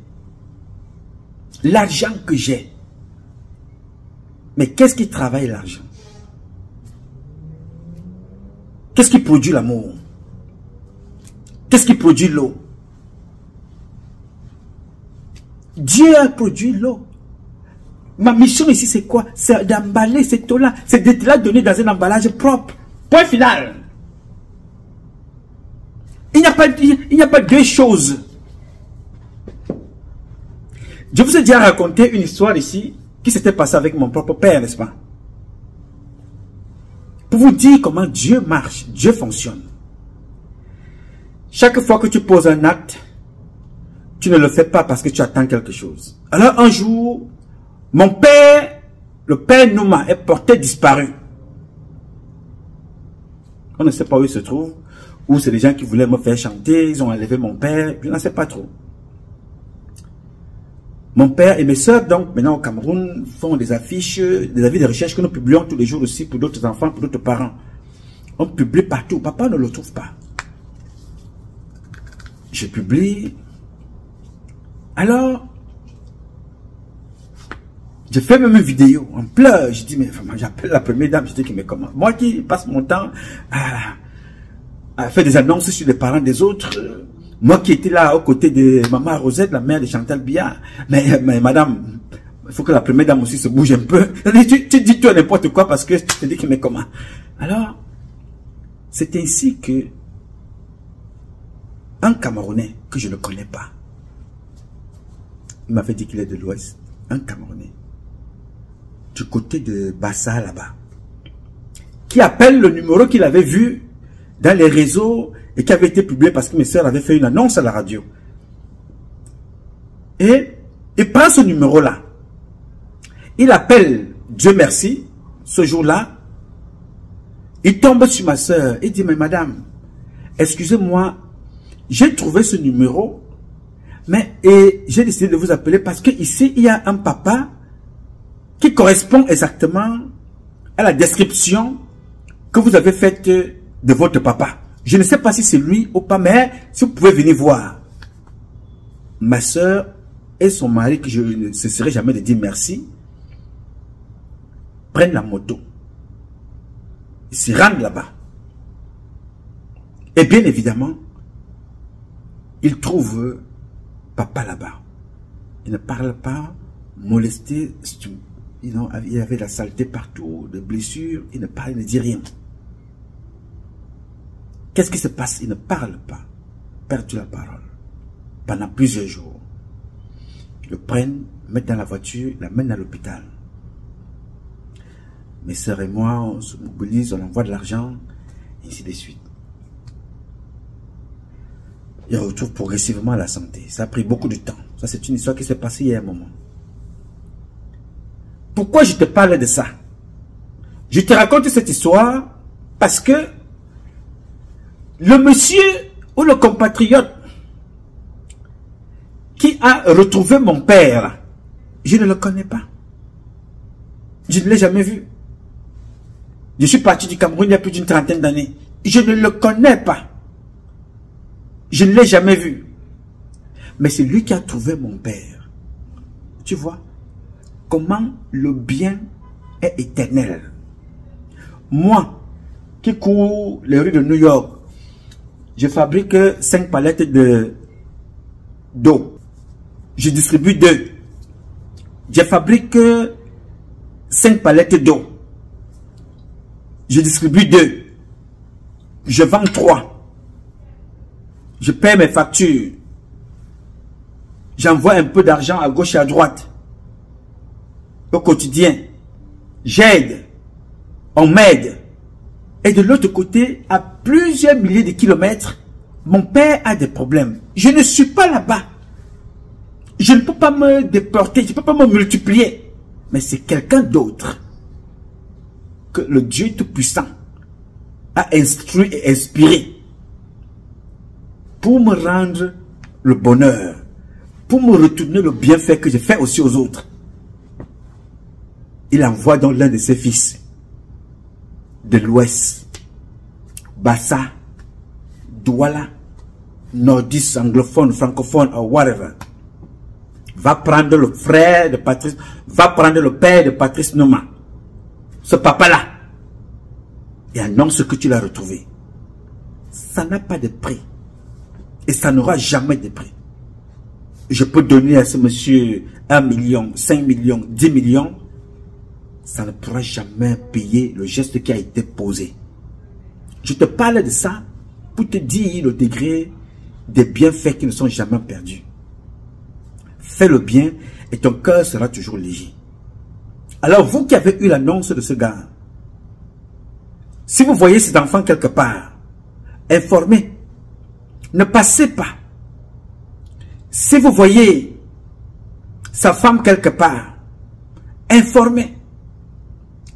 L'argent que j'ai. Mais qu'est-ce qui travaille l'argent? Qu'est-ce qui produit l'amour? Qu'est-ce qui produit l'eau? Dieu a produit l'eau. Ma mission ici, c'est quoi? C'est d'emballer cette eau-là. C'est de la donner dans un emballage propre. Point final. Il n'y a pas deux choses. Je vous ai déjà raconté une histoire ici qui s'était passée avec mon propre père, n'est-ce pas? Pour vous dire comment Dieu marche, Dieu fonctionne. Chaque fois que tu poses un acte, tu ne le fais pas parce que tu attends quelque chose. Alors un jour, mon père, le père Nouma, est porté disparu. On ne sait pas où il se trouve. Ou c'est des gens qui voulaient me faire chanter, ils ont enlevé mon père, je n'en sais pas trop. Mon père et mes soeurs, donc, maintenant au Cameroun, font des affiches, des avis de recherche que nous publions tous les jours aussi pour d'autres enfants, pour d'autres parents. On publie partout. Papa ne le trouve pas. Je publie. Alors, je fais même une vidéo en pleurs. Je dis, mais j'appelle la première dame. Je dis, mais comment? Moi qui passe mon temps à faire des annonces sur les parents des autres. Moi qui étais là aux côtés de maman Rosette, la mère de Chantal Biya. Mais madame, il faut que la première dame aussi se bouge un peu. Tu dis tout n'importe quoi parce que tu te dis que mais comment? Alors, c'est ainsi que un Camerounais que je ne connais pas, il m'avait dit qu'il est de l'Ouest, un Camerounais, du côté de Bassa là-bas, qui appelle le numéro qu'il avait vu dans les réseaux et qui avait été publié parce que mes soeurs avaient fait une annonce à la radio. Et il prend ce numéro-là. Il appelle, Dieu merci, ce jour-là, il tombe sur ma soeur et dit, mais madame, excusez-moi, j'ai trouvé ce numéro, mais j'ai décidé de vous appeler parce que ici, il y a un papa qui correspond exactement à la description que vous avez faite de votre papa. Je ne sais pas si c'est lui ou pas, mais si vous pouvez venir voir. Ma soeur et son mari, que je ne cesserai jamais de dire merci, prennent la moto. Ils se rendent là-bas. Et bien évidemment, ils trouvent papa là-bas. Il ne parle pas, molesté, il y avait de la saleté partout, des blessures, il ne parle, il ne dit rien. Qu'est-ce qui se passe? Il ne parle pas, perdu la parole, pendant plusieurs jours. Ils le prennent, le mettent dans la voiture, l'amènent à l'hôpital. Mes sœurs et moi, on se mobilise, on envoie de l'argent, et ainsi de suite. Il retrouve progressivement la santé. Ça a pris beaucoup de temps. Ça, c'est une histoire qui s'est passée il y a un moment. Pourquoi je te parle de ça? Je te raconte cette histoire parce que le monsieur ou le compatriote qui a retrouvé mon père, je ne le connais pas. Je ne l'ai jamais vu. Je suis parti du Cameroun il y a plus d'une trentaine d'années. Je ne le connais pas. Je ne l'ai jamais vu. Mais c'est lui qui a trouvé mon père. Tu vois comment le bien est éternel. Moi, qui cours les rues de New York, je fabrique 5 palettes d'eau. Je distribue 2. Je fabrique 5 palettes d'eau. Je distribue 2. Je vends 3. Je paie mes factures. J'envoie un peu d'argent à gauche et à droite. Au quotidien. J'aide. On m'aide. Et de l'autre côté, à plusieurs milliers de kilomètres, mon père a des problèmes. Je ne suis pas là-bas. Je ne peux pas me déporter. Je ne peux pas me multiplier. Mais c'est quelqu'un d'autre que le Dieu Tout-Puissant a instruit et inspiré pour me rendre le bonheur, pour me retourner le bienfait que j'ai fait aussi aux autres. Il envoie donc l'un de ses fils de l'Ouest, Bassa, Douala, nordiste, anglophone, francophone, ou whatever, va prendre le frère de Patrice, va prendre le père de Patrice Noma, ce papa-là, et annonce que tu l'as retrouvé. Ça n'a pas de prix. Et ça n'aura jamais de prix. Je peux donner à ce monsieur 1 million, 5 millions, 10 millions. Ça ne pourra jamais payer le geste qui a été posé. Je te parle de ça pour te dire le degré des bienfaits qui ne sont jamais perdus. Fais le bien et ton cœur sera toujours léger. Alors vous qui avez eu l'annonce de ce gars, si vous voyez cet enfant quelque part, informez, ne passez pas. Si vous voyez sa femme quelque part, informez.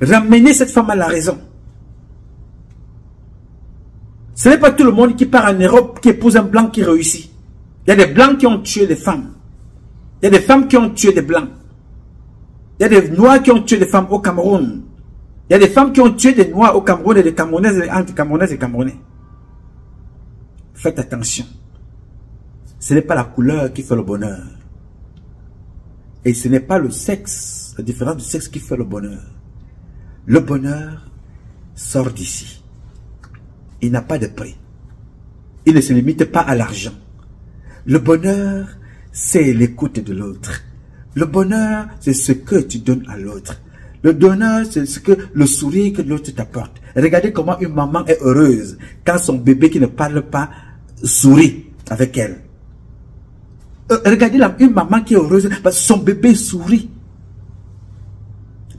Ramenez cette femme à la raison. Ce n'est pas tout le monde qui part en Europe, qui épouse un blanc qui réussit. Il y a des blancs qui ont tué des femmes. Il y a des femmes qui ont tué des blancs. Il y a des noirs qui ont tué des femmes au Cameroun. Il y a des femmes qui ont tué des noirs au Cameroun et des Camerounaises et anti-Camerounaises et Camerounais. Faites attention. Ce n'est pas la couleur qui fait le bonheur. Et ce n'est pas le sexe, la différence du sexe qui fait le bonheur. Le bonheur sort d'ici. Il n'a pas de prix. Il ne se limite pas à l'argent. Le bonheur, c'est l'écoute de l'autre. Le bonheur, c'est ce que tu donnes à l'autre. Le bonheur, c'est ce que le sourire que l'autre t'apporte. Regardez comment une maman est heureuse quand son bébé qui ne parle pas sourit avec elle. Regardez une maman qui est heureuse parce que son bébé sourit.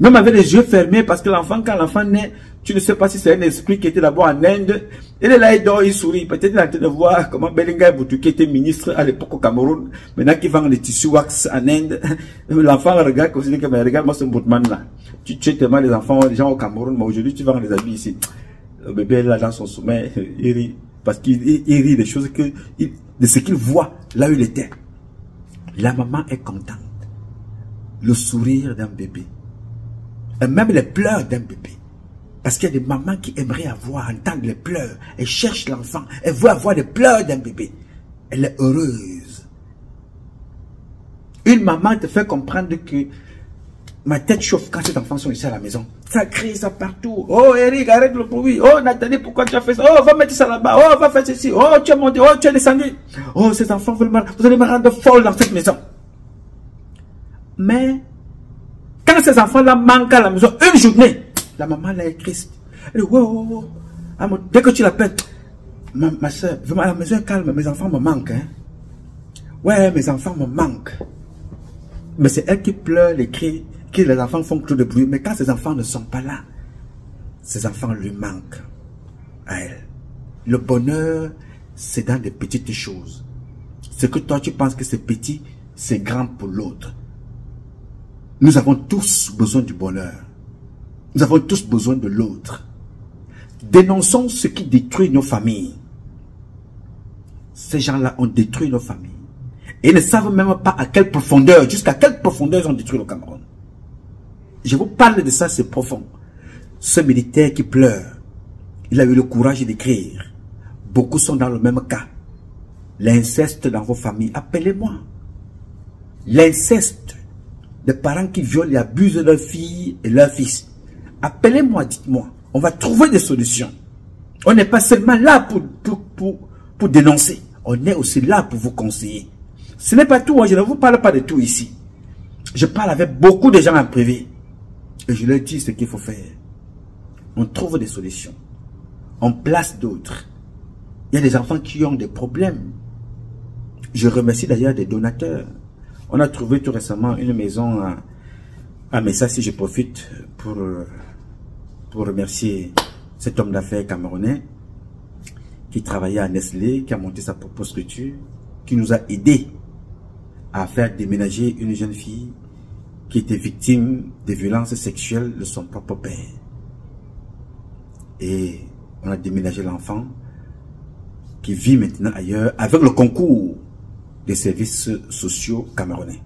Même avec les yeux fermés, parce que l'enfant, quand l'enfant naît, tu ne sais pas si c'est un esprit qui était d'abord en Inde. Il est là, il dort, il sourit. Peut-être il est en train de voir comment Belinga Boutuki était ministre à l'époque au Cameroun. Maintenant qu'il vend les tissus wax en Inde, l'enfant regarde comme si il dit, mais regarde-moi ce boutman là. Tu tues tellement les enfants, les gens au Cameroun, mais aujourd'hui tu vends les habits ici. Le bébé est là dans son sommeil, il rit. Parce qu'il rit des choses de ce qu'il voit là où il était. La maman est contente. Le sourire d'un bébé. Et même les pleurs d'un bébé. Parce qu'il y a des mamans qui aimeraient entendre les pleurs. Elles cherchent l'enfant. Elles veulent avoir les pleurs d'un bébé. Elle est heureuse. Une maman te fait comprendre que ma tête chauffe quand ces enfants sont ici à la maison. Ça crie ça partout. Oh Eric, arrête le bruit. Oh Nathalie, pourquoi tu as fait ça? Oh, va mettre ça là-bas. Oh, va faire ceci. Oh, tu es monté. Oh, tu es descendu. Oh, ces enfants veulent vous allez me rendre folle dans cette maison. Mais quand ces enfants-là manquent à la maison, une journée, la maman là est triste. Elle dit, wow. Dès que tu l'appelles, ma soeur, vraiment, la maison est calme, mes enfants me manquent. Hein? Ouais, mes enfants me manquent. Mais c'est elle qui pleure, les cris, que les enfants font trop de bruit. Mais quand ces enfants ne sont pas là, ces enfants lui manquent à elle. Le bonheur, c'est dans des petites choses. Ce que toi, tu penses que c'est petit, c'est grand pour l'autre. Nous avons tous besoin du bonheur. Nous avons tous besoin de l'autre. Dénonçons ce qui détruit nos familles. Ces gens-là ont détruit nos familles. Et ils ne savent même pas à quelle profondeur, jusqu'à quelle profondeur ils ont détruit le Cameroun. Je vous parle de ça, c'est profond. Ce militaire qui pleure, il a eu le courage d'écrire. Beaucoup sont dans le même cas. L'inceste dans vos familles, appelez-moi. L'inceste. Des parents qui violent et abusent de leurs filles et leurs fils. Appelez-moi, dites-moi. On va trouver des solutions. On n'est pas seulement là pour dénoncer. On est aussi là pour vous conseiller. Ce n'est pas tout. Je ne vous parle pas de tout ici. Je parle avec beaucoup de gens en privé. Et je leur dis ce qu'il faut faire. On trouve des solutions. On place d'autres. Il y a des enfants qui ont des problèmes. Je remercie d'ailleurs des donateurs. On a trouvé tout récemment une maison à Messa, si je profite pour remercier cet homme d'affaires camerounais qui travaillait à Nestlé, qui a monté sa propre structure, qui nous a aidés à faire déménager une jeune fille qui était victime de violences sexuelles de son propre père. Et on a déménagé l'enfant qui vit maintenant ailleurs avec le concours des services sociaux camerounais.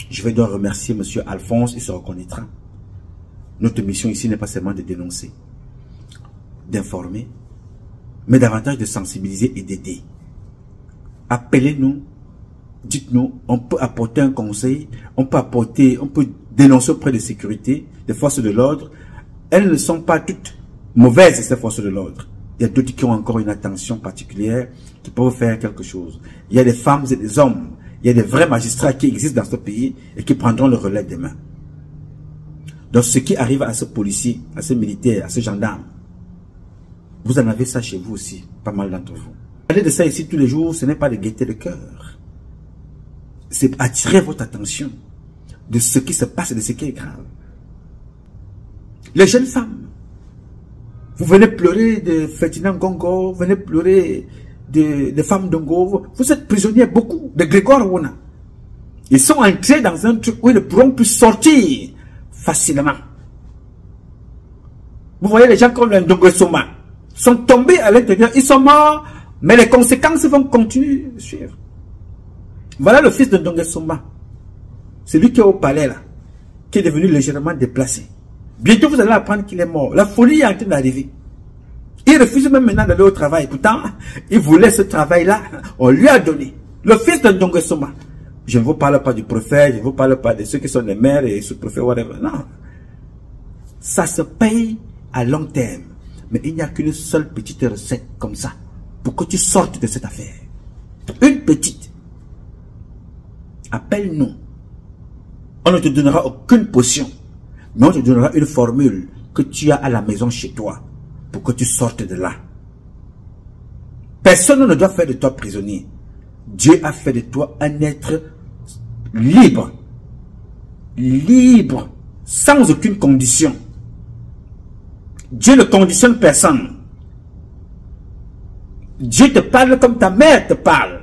Je vais donc remercier M. Alphonse, il se reconnaîtra. Notre mission ici n'est pas seulement de dénoncer, d'informer, mais davantage de sensibiliser et d'aider. Appelez-nous, dites-nous, on peut apporter un conseil, on peut dénoncer auprès de sécurité, des forces de l'ordre. Elles ne sont pas toutes mauvaises, ces forces de l'ordre. Il y a d'autres qui ont encore une attention particulière, qui peuvent faire quelque chose. Il y a des femmes et des hommes, il y a des vrais magistrats qui existent dans ce pays et qui prendront le relais demain. Donc ce qui arrive à ce policier, à ce militaire, à ce gendarme, vous en avez ça chez vous aussi, pas mal d'entre vous. Parler de ça ici tous les jours, ce n'est pas de gaieté de cœur. C'est attirer votre attention de ce qui se passe et de ce qui est grave. Les jeunes femmes, vous venez pleurer de Ferdinand Gongo, vous venez pleurer de femmes d'Ongo, vous êtes prisonniers beaucoup, de Grégoire Wona. Ils sont entrés dans un truc où ils ne pourront plus sortir facilement. Vous voyez les gens comme le Ndongo Soma, sont tombés à l'intérieur, ils sont morts, mais les conséquences vont continuer de suivre. Voilà le fils de Ndongo Soma, celui qui est au palais là, qui est devenu légèrement déplacé. Bientôt vous allez apprendre qu'il est mort. La folie est en train d'arriver. Il refuse même maintenant d'aller au travail. Pourtant, il voulait ce travail-là. On lui a donné. Le fils de Ndongo Soma. Je ne vous parle pas du prophète, je ne vous parle pas de ceux qui sont les maires et sous-préfets, whatever. Non. Ça se paye à long terme. Mais il n'y a qu'une seule petite recette comme ça pour que tu sortes de cette affaire. Une petite. Appelle-nous. On ne te donnera aucune potion. Mais on te donnera une formule que tu as à la maison chez toi pour que tu sortes de là. Personne ne doit faire de toi prisonnier. Dieu a fait de toi un être libre. Libre. Sans aucune condition. Dieu ne conditionne personne. Dieu te parle comme ta mère te parle.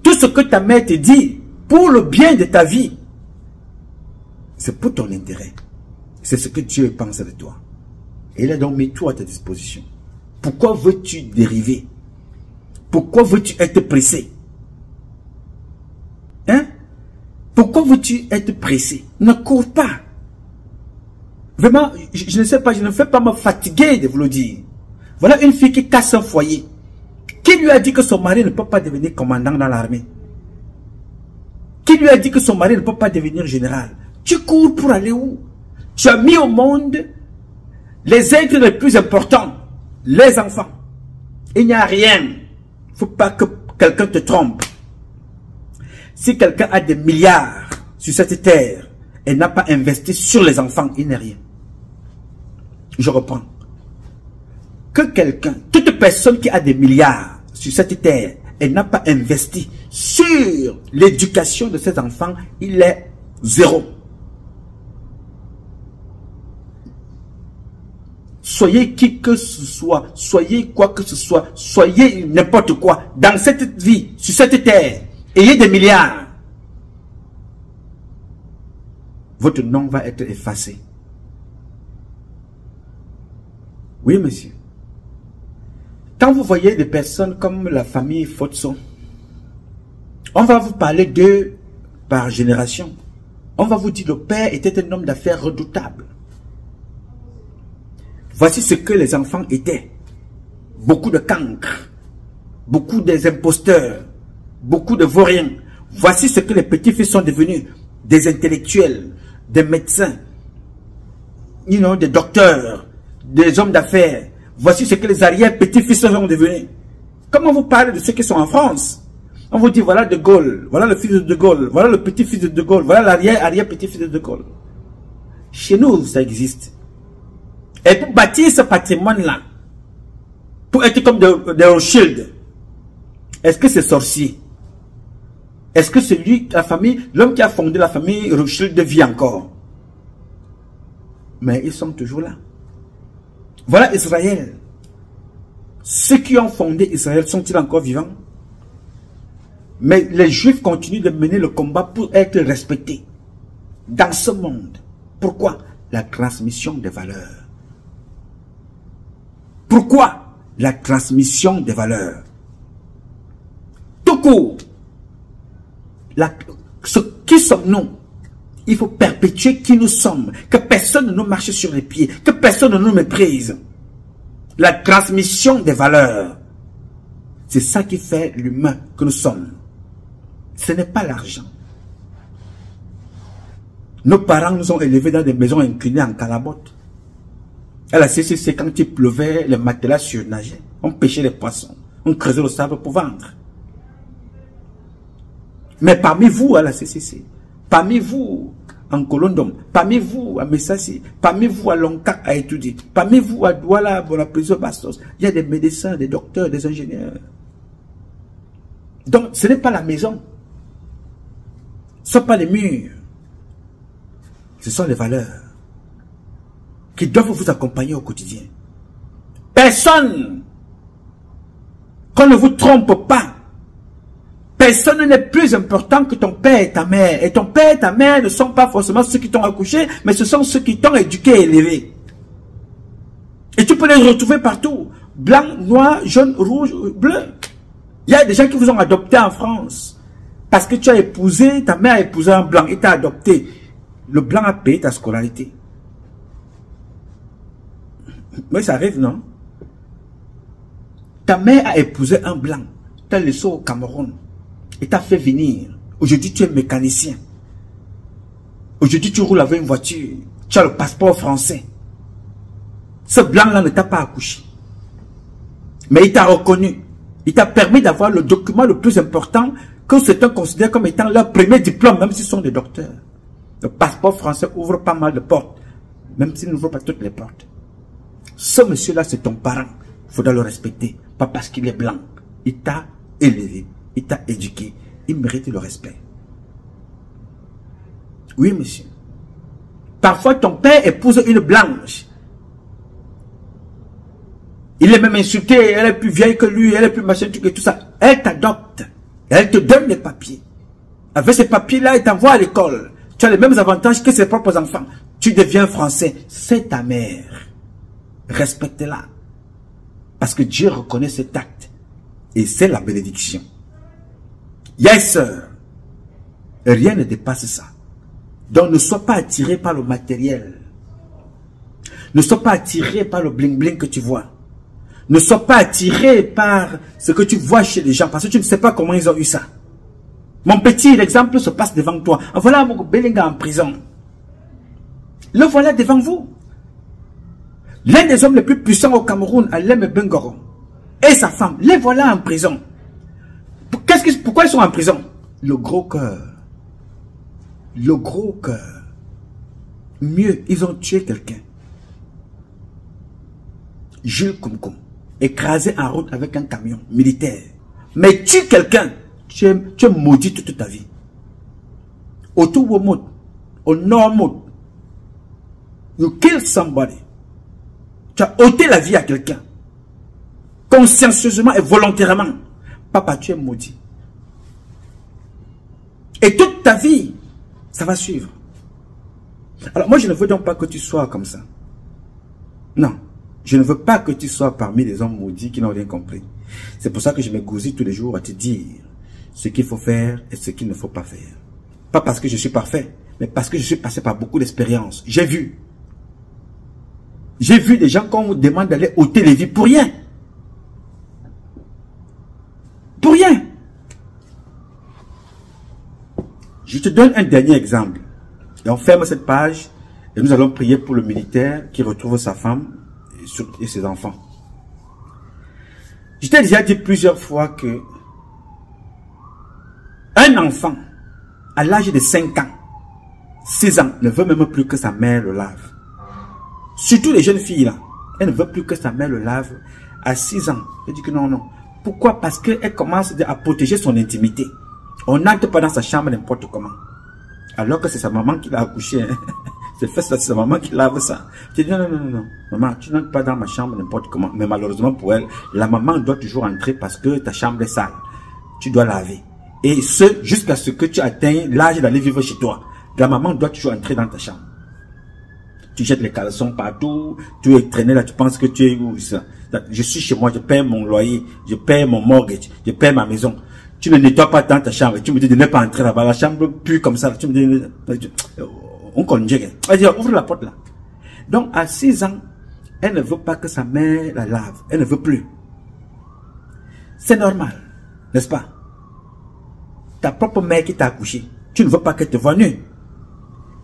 Tout ce que ta mère te dit pour le bien de ta vie, c'est pour ton intérêt. C'est ce que Dieu pense de toi. Et il a donc mis tout à ta disposition. Pourquoi veux-tu dériver? Pourquoi veux-tu être pressé? Hein? Pourquoi veux-tu être pressé? Ne cours pas. Vraiment, je ne sais pas, je ne fais pas me fatiguer de vous le dire. Voilà une fille qui casse un foyer. Qui lui a dit que son mari ne peut pas devenir commandant dans l'armée? Qui lui a dit que son mari ne peut pas devenir général? Tu cours pour aller où? Tu as mis au monde les êtres les plus importants, les enfants. Il n'y a rien. Il ne faut pas que quelqu'un te trompe. Si quelqu'un a des milliards sur cette terre et n'a pas investi sur les enfants, il n'est rien. Je reprends. Que quelqu'un, toute personne qui a des milliards sur cette terre et n'a pas investi sur l'éducation de ses enfants, il est zéro. Soyez qui que ce soit, soyez quoi que ce soit, soyez n'importe quoi, dans cette vie, sur cette terre, ayez des milliards. Votre nom va être effacé. Oui, monsieur. Quand vous voyez des personnes comme la famille Fotso, on va vous parler d'eux par génération. On va vous dire que le père était un homme d'affaires redoutable. Voici ce que les enfants étaient. Beaucoup de cancres, beaucoup des imposteurs, beaucoup de vauriens. Voici ce que les petits-fils sont devenus. Des intellectuels, des médecins, des docteurs, des hommes d'affaires. Voici ce que les arrière-petits-fils sont devenus. Comment vous parlez de ceux qui sont en France? On vous dit voilà De Gaulle, voilà le fils de De Gaulle, voilà le petit-fils de De Gaulle, voilà l'arrière-petit-fils de De Gaulle. Chez nous, ça existe. Et pour bâtir ce patrimoine-là, pour être comme des Rothschild, est-ce que c'est sorcier? Est-ce que celui, la famille, l'homme qui a fondé la famille Rothschild vit encore? Mais ils sont toujours là. Voilà Israël. Ceux qui ont fondé Israël sont-ils encore vivants? Mais les Juifs continuent de mener le combat pour être respectés dans ce monde. Pourquoi? La transmission des valeurs. Pourquoi? La transmission des valeurs. Tout court. Qui sommes-nous? Il faut perpétuer qui nous sommes. Que personne ne nous marche sur les pieds. Que personne ne nous méprise. La transmission des valeurs. C'est ça qui fait l'humain que nous sommes. Ce n'est pas l'argent. Nos parents nous ont élevés dans des maisons inclinées en calabote. À la CCC, quand il pleuvait, les matelas surnageaient. On pêchait les poissons. On creusait le sable pour vendre. Mais parmi vous à la CCC, parmi vous en Colondom, parmi vous à Messassi, parmi vous à Lonka à étudier, parmi vous à Douala, Bonaprison, Bastos, il y a des médecins, des docteurs, des ingénieurs. Donc ce n'est pas la maison. Ce ne sont pas les murs. Ce sont les valeurs qui doivent vous accompagner au quotidien. Personne, qu'on ne vous trompe pas, personne n'est plus important que ton père et ta mère. Et ton père et ta mère ne sont pas forcément ceux qui t'ont accouché, mais ce sont ceux qui t'ont éduqué et élevé. Et tu peux les retrouver partout. Blanc, noir, jaune, rouge, bleu. Il y a des gens qui vous ont adopté en France. Parce que tu as épousé, ta mère a épousé un blanc et t'a adopté. Le blanc a payé ta scolarité. Mais ça arrive, non? Ta mère a épousé un blanc. Tu as laissé au Cameroun. Et t'a fait venir. Aujourd'hui, tu es mécanicien. Aujourd'hui, tu roules avec une voiture. Tu as le passeport français. Ce blanc-là ne t'a pas accouché. Mais il t'a reconnu. Il t'a permis d'avoir le document le plus important que certains considèrent comme étant leur premier diplôme, même s'ils sont des docteurs. Le passeport français ouvre pas mal de portes, même s'il n'ouvre pas toutes les portes. Ce monsieur-là, c'est ton parent. Il faudra le respecter. Pas parce qu'il est blanc. Il t'a élevé. Il t'a éduqué. Il mérite le respect. Oui, monsieur. Parfois, ton père épouse une blanche. Il est même insulté. Elle est plus vieille que lui. Elle est plus machin, que tout ça. Elle t'adopte. Elle te donne des papiers. Avec ces papiers-là, elle t'envoie à l'école. Tu as les mêmes avantages que ses propres enfants. Tu deviens français. C'est ta mère. Respecte-la. Parce que Dieu reconnaît cet acte. Et c'est la bénédiction. Yes, sir. Rien ne dépasse ça. Donc ne sois pas attiré par le matériel. Ne sois pas attiré par le bling-bling que tu vois. Ne sois pas attiré par ce que tu vois chez les gens. Parce que tu ne sais pas comment ils ont eu ça. Mon petit, l'exemple se passe devant toi. Voilà mon Belinga en prison. Le voilà devant vous. L'un des hommes les plus puissants au Cameroun, Alem Bengoro, et sa femme, les voilà en prison. Pourquoi ils sont en prison? Le gros cœur. Le gros cœur. Mieux, ils ont tué quelqu'un. Jules Koumkoum, écrasé en route avec un camion militaire. Mais tue quelqu'un, tu es maudit toute ta vie. Au tout Womot, au Normot, you kill somebody. Tu as ôté la vie à quelqu'un. Consciencieusement et volontairement. Papa, tu es maudit. Et toute ta vie, ça va suivre. Alors moi, je ne veux donc pas que tu sois comme ça. Non. Je ne veux pas que tu sois parmi les hommes maudits qui n'ont rien compris. C'est pour ça que je m'égousille tous les jours à te dire ce qu'il faut faire et ce qu'il ne faut pas faire. Pas parce que je suis parfait, mais parce que je suis passé par beaucoup d'expériences. J'ai vu. J'ai vu des gens qu'on vous demande d'aller ôter les vies pour rien. Pour rien. Je te donne un dernier exemple. Et on ferme cette page et nous allons prier pour le militaire qui retrouve sa femme et ses enfants. Je t'ai déjà dit plusieurs fois que un enfant à l'âge de 5 ans, 6 ans, ne veut même plus que sa mère le lave. Surtout les jeunes filles là, elles ne veulent plus que sa mère le lave à 6 ans. Je dis que non, non. Pourquoi? Parce qu'elle commence à protéger son intimité. On n'entre pas dans sa chambre n'importe comment. Alors que c'est sa maman qui l'a accouché. Hein. C'est sa maman qui lave ça. Je dis non, non, non, non. Maman, tu n'entres pas dans ma chambre n'importe comment. Mais malheureusement pour elle, la maman doit toujours entrer parce que ta chambre est sale. Tu dois laver. Et ce, jusqu'à ce que tu atteignes l'âge d'aller vivre chez toi. La maman doit toujours entrer dans ta chambre. Tu jettes les caleçons partout, tu es traîné là, tu penses que tu es où ça? Je suis chez moi, je paie mon loyer, je paie mon mortgage, je paie ma maison. Tu ne nettoies pas dans ta chambre. Tu me dis de ne pas entrer là-bas. La chambre pue comme ça. Tu me dis, on connaît. Vas-y, ouvre la porte là. Donc, à 6 ans, elle ne veut pas que sa mère la lave. Elle ne veut plus. C'est normal, n'est-ce pas? Ta propre mère qui t'a accouché. Tu ne veux pas qu'elle te voie nue.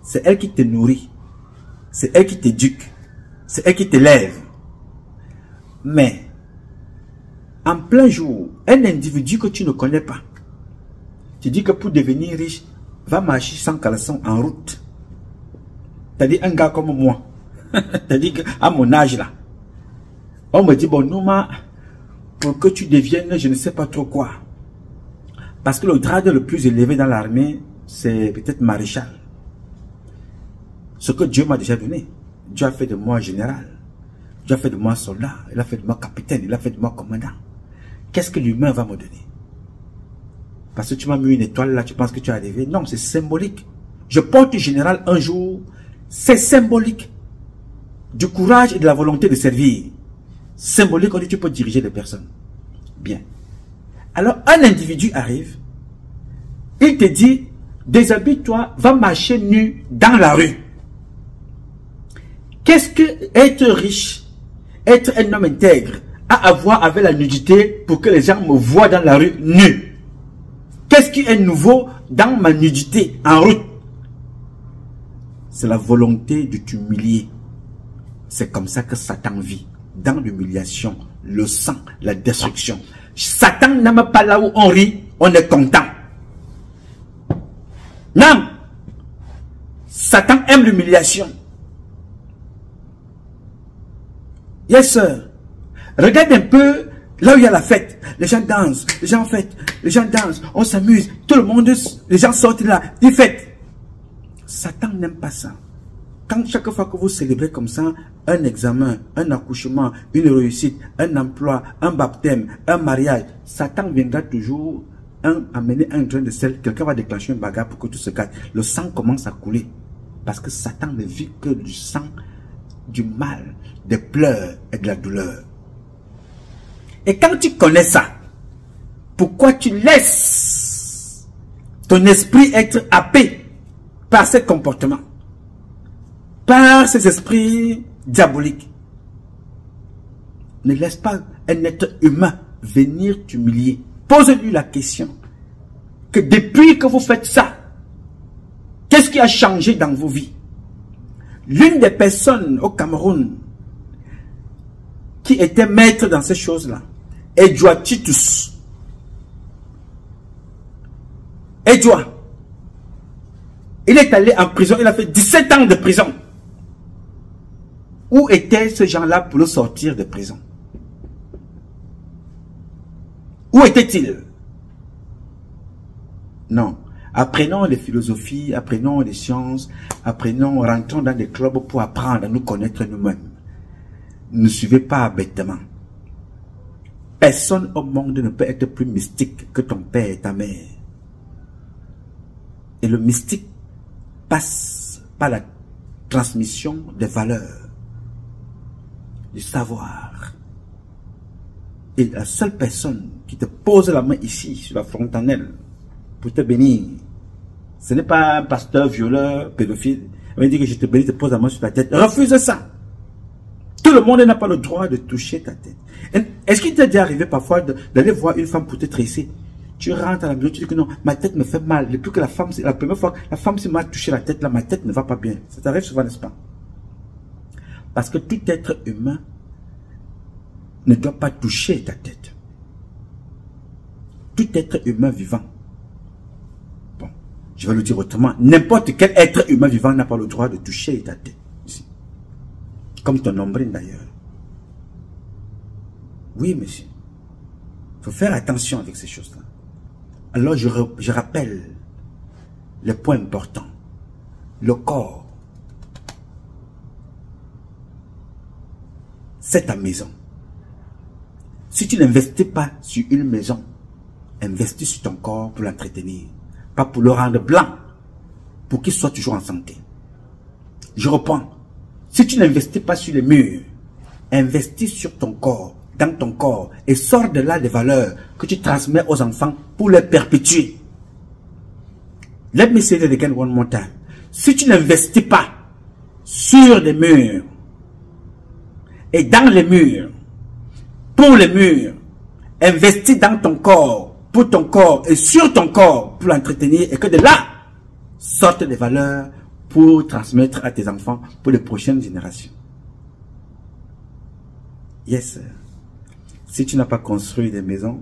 C'est elle qui te nourrit. C'est elle qui t'éduque. C'est elle qui t'élève. Mais, en plein jour, un individu que tu ne connais pas, tu dis que pour devenir riche, va marcher sans caleçon en route. C'est-à-dire un gars comme moi. C'est-à-dire qu'à mon âge là, on me dit, bon, Nouma, pour que tu deviennes je ne sais pas trop quoi. Parce que le grade le plus élevé dans l'armée, c'est peut-être maréchal. Ce que Dieu m'a déjà donné. Dieu a fait de moi général. Dieu a fait de moi soldat. Il a fait de moi capitaine. Il a fait de moi commandant. Qu'est-ce que l'humain va me donner? Parce que tu m'as mis une étoile là, tu penses que tu es arrivé? Non, c'est symbolique. Je porte général un jour. C'est symbolique. Du courage et de la volonté de servir. Symbolique, on dit tu peux diriger des personnes. Bien. Alors, un individu arrive. Il te dit, déshabille-toi, va marcher nu dans la rue. Qu'est-ce que être riche, être un homme intègre, a à voir avec la nudité pour que les gens me voient dans la rue nu? Qu'est-ce qui est nouveau dans ma nudité en route? C'est la volonté de t'humilier. C'est comme ça que Satan vit. Dans l'humiliation, le sang, la destruction. Satan n'aime pas là où on rit, on est content. Non. Satan aime l'humiliation. Yes, sir. Regarde un peu là où il y a la fête. Les gens dansent, les gens fêtent, les gens dansent, on s'amuse. Tout le monde, les gens sortent là, ils fêtent. Satan n'aime pas ça. Quand chaque fois que vous célébrez comme ça, un examen, un accouchement, une réussite, un emploi, un baptême, un mariage, Satan viendra toujours amener un grain de sel. Quelqu'un va déclencher une bagarre pour que tout se casse. Le sang commence à couler. Parce que Satan ne vit que du sang, du mal, des pleurs et de la douleur. Et quand tu connais ça, pourquoi tu laisses ton esprit être happé par ces comportements? Par ces esprits diaboliques. Ne laisse pas un être humain venir t'humilier. Pose-lui la question que depuis que vous faites ça, qu'est-ce qui a changé dans vos vies? L'une des personnes au Cameroun qui était maître dans ces choses-là, Edouard Titus. Edouard, il est allé en prison, il a fait 17 ans de prison. Où étaient ces gens-là pour le sortir de prison? Où étaient-ils? Non. Apprenons les philosophies, apprenons les sciences, apprenons, rentrons dans des clubs pour apprendre à nous connaître nous-mêmes. Ne suivez pas bêtement. Personne au monde ne peut être plus mystique que ton père et ta mère. Et le mystique passe par la transmission des valeurs, du savoir. Et la seule personne qui te pose la main ici, sur la fontanelle, pour te bénir, ce n'est pas un pasteur, violeur, pédophile. Il va dire que je te bénis, te pose la main sur ta tête. Refuse ça. Tout le monde n'a pas le droit de toucher ta tête. Est-ce qu'il t'est déjà arrivé parfois d'aller voir une femme pour te tresser? Tu rentres à la maison, tu dis que non, ma tête me fait mal. Depuis que la femme, la première fois, la femme m'a touché la tête, là, ma tête ne va pas bien. Ça t'arrive souvent, n'est-ce pas? Parce que tout être humain ne doit pas toucher ta tête. Tout être humain vivant. Bon, je vais le dire autrement. N'importe quel être humain vivant n'a pas le droit de toucher ta tête. Ici. Comme ton nombril d'ailleurs. Oui, monsieur. Il faut faire attention avec ces choses-là. Alors je rappelle les points importants. Le corps. C'est ta maison. Si tu n'investis pas sur une maison, investis sur ton corps pour l'entretenir. Pas pour le rendre blanc, pour qu'il soit toujours en santé. Je reprends. Si tu n'investis pas sur les murs, investis sur ton corps. dans ton corps et sors de là des valeurs que tu transmets aux enfants pour les perpétuer. Let me say that again one more time. Si tu n'investis pas sur des murs et dans les murs, pour les murs, investis dans ton corps, pour ton corps et sur ton corps pour l'entretenir et que de là sortent des valeurs pour transmettre à tes enfants pour les prochaines générations. Yes, sir. Si tu n'as pas construit des maisons,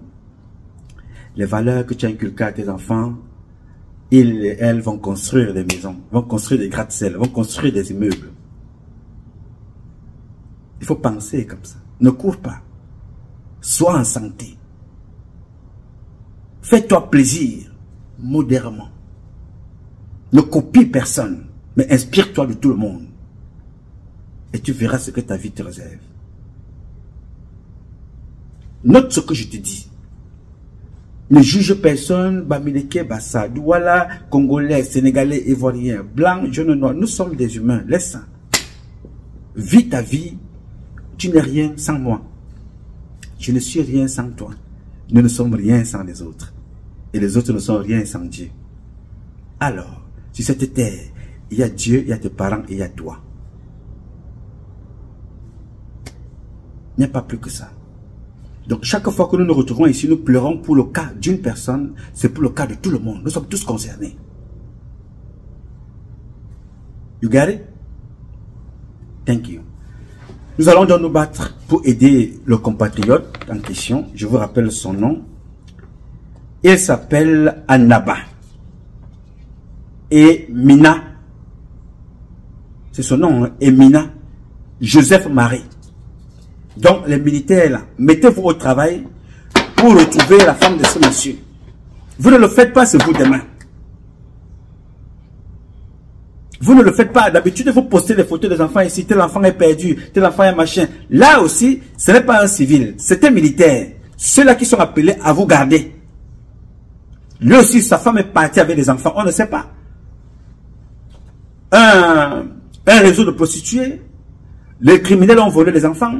les valeurs que tu as inculquées à tes enfants, ils et elles vont construire des maisons, vont construire des gratte-ciels, vont construire des immeubles. Il faut penser comme ça. Ne cours pas. Sois en santé. Fais-toi plaisir, modérément. Ne copie personne, mais inspire-toi de tout le monde. Et tu verras ce que ta vie te réserve. Note ce que je te dis. Ne juge personne, Bamileke, Bassa, Douala, Congolais, Sénégalais, Ivoiriens, Blancs, jeunes, noirs. Nous sommes des humains. Laisse ça. Vis ta vie. Tu n'es rien sans moi. Je ne suis rien sans toi. Nous ne sommes rien sans les autres. Et les autres ne sont rien sans Dieu. Alors, sur cette terre, il y a Dieu, il y a tes parents et il y a toi. Il n'y a pas plus que ça. Donc, chaque fois que nous nous retrouvons ici, nous pleurons pour le cas d'une personne, c'est pour le cas de tout le monde. Nous sommes tous concernés. You got it? Thank you. Nous allons donc nous battre pour aider le compatriote en question. Je vous rappelle son nom. Il s'appelle Annaba. Et Mina. C'est son nom, hein? Emina. Joseph Marie. Donc, les militaires, là, mettez-vous au travail pour retrouver la femme de ce monsieur. Vous ne le faites pas, c'est vous demain. Vous ne le faites pas. D'habitude, vous postez des photos des enfants ici. Tel enfant est perdu, tel enfant est machin. Là aussi, ce n'est pas un civil, c'est un militaire. Ceux-là qui sont appelés à vous garder. Lui aussi, sa femme est partie avec des enfants. On ne sait pas. Un réseau de prostituées. Les criminels ont volé les enfants.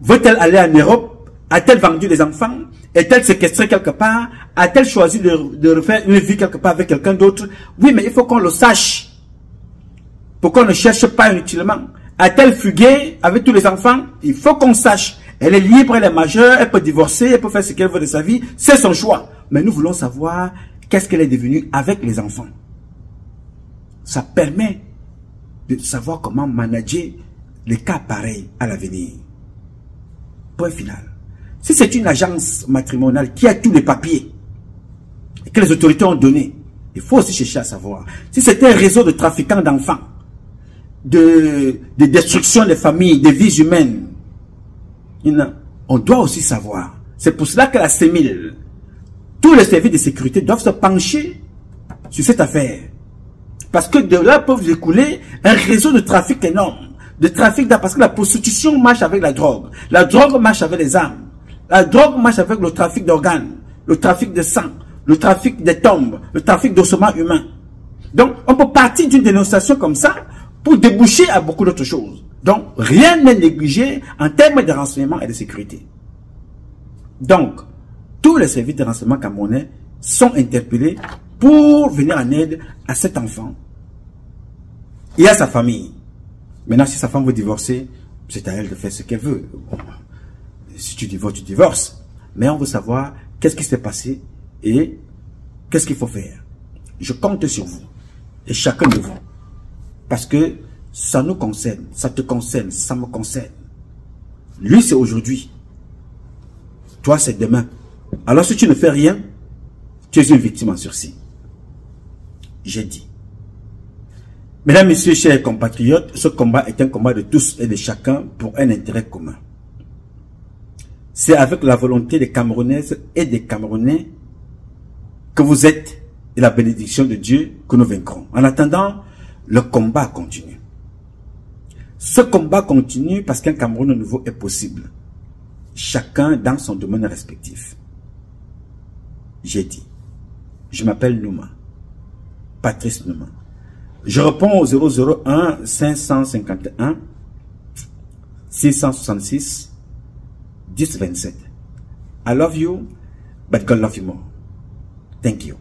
Veut-elle aller en Europe? A-t-elle vendu des enfants? Est-elle séquestrée quelque part? A-t-elle choisi de refaire une vie quelque part avec quelqu'un d'autre? Oui, mais il faut qu'on le sache. Pour qu'on ne cherche pas inutilement. A-t-elle fugué avec tous les enfants? Il faut qu'on sache. Elle est libre, elle est majeure, elle peut divorcer, elle peut faire ce qu'elle veut de sa vie. C'est son choix. Mais nous voulons savoir qu'est-ce qu'elle est devenue avec les enfants. Ça permet de savoir comment manager les cas pareils à l'avenir. Point final. Si c'est une agence matrimoniale qui a tous les papiers et que les autorités ont donné, il faut aussi chercher à savoir. Si c'est un réseau de trafiquants d'enfants, de destruction des familles, des vies humaines, on doit aussi savoir. C'est pour cela que la CEMIL, tous les services de sécurité doivent se pencher sur cette affaire. Parce que de là peuvent découler un réseau de trafic énorme. De trafic, parce que la prostitution marche avec la drogue marche avec les armes, la drogue marche avec le trafic d'organes, le trafic de sang, le trafic des tombes, le trafic d'ossements humains. Donc, on peut partir d'une dénonciation comme ça pour déboucher à beaucoup d'autres choses. Donc, rien n'est négligé en termes de renseignement et de sécurité. Donc, tous les services de renseignement camerounais sont interpellés pour venir en aide à cet enfant et à sa famille. Maintenant, si sa femme veut divorcer, c'est à elle de faire ce qu'elle veut. Bon, si tu divorces, tu divorces. Mais on veut savoir qu'est-ce qui s'est passé et qu'est-ce qu'il faut faire. Je compte sur vous et chacun de vous. Parce que ça nous concerne, ça te concerne, ça me concerne. Lui, c'est aujourd'hui. Toi, c'est demain. Alors, si tu ne fais rien, tu es une victime en sursis. J'ai dit. Mesdames, messieurs, chers compatriotes, ce combat est un combat de tous et de chacun pour un intérêt commun. C'est avec la volonté des Camerounaises et des Camerounais que vous êtes et la bénédiction de Dieu que nous vaincrons. En attendant, le combat continue. Ce combat continue parce qu'un Cameroun nouveau est possible. Chacun dans son domaine respectif. J'ai dit, je m'appelle Nouma, Patrice Nouma. Je réponds au 001 551 666 10, 27. I love you, but God love you more. Thank you.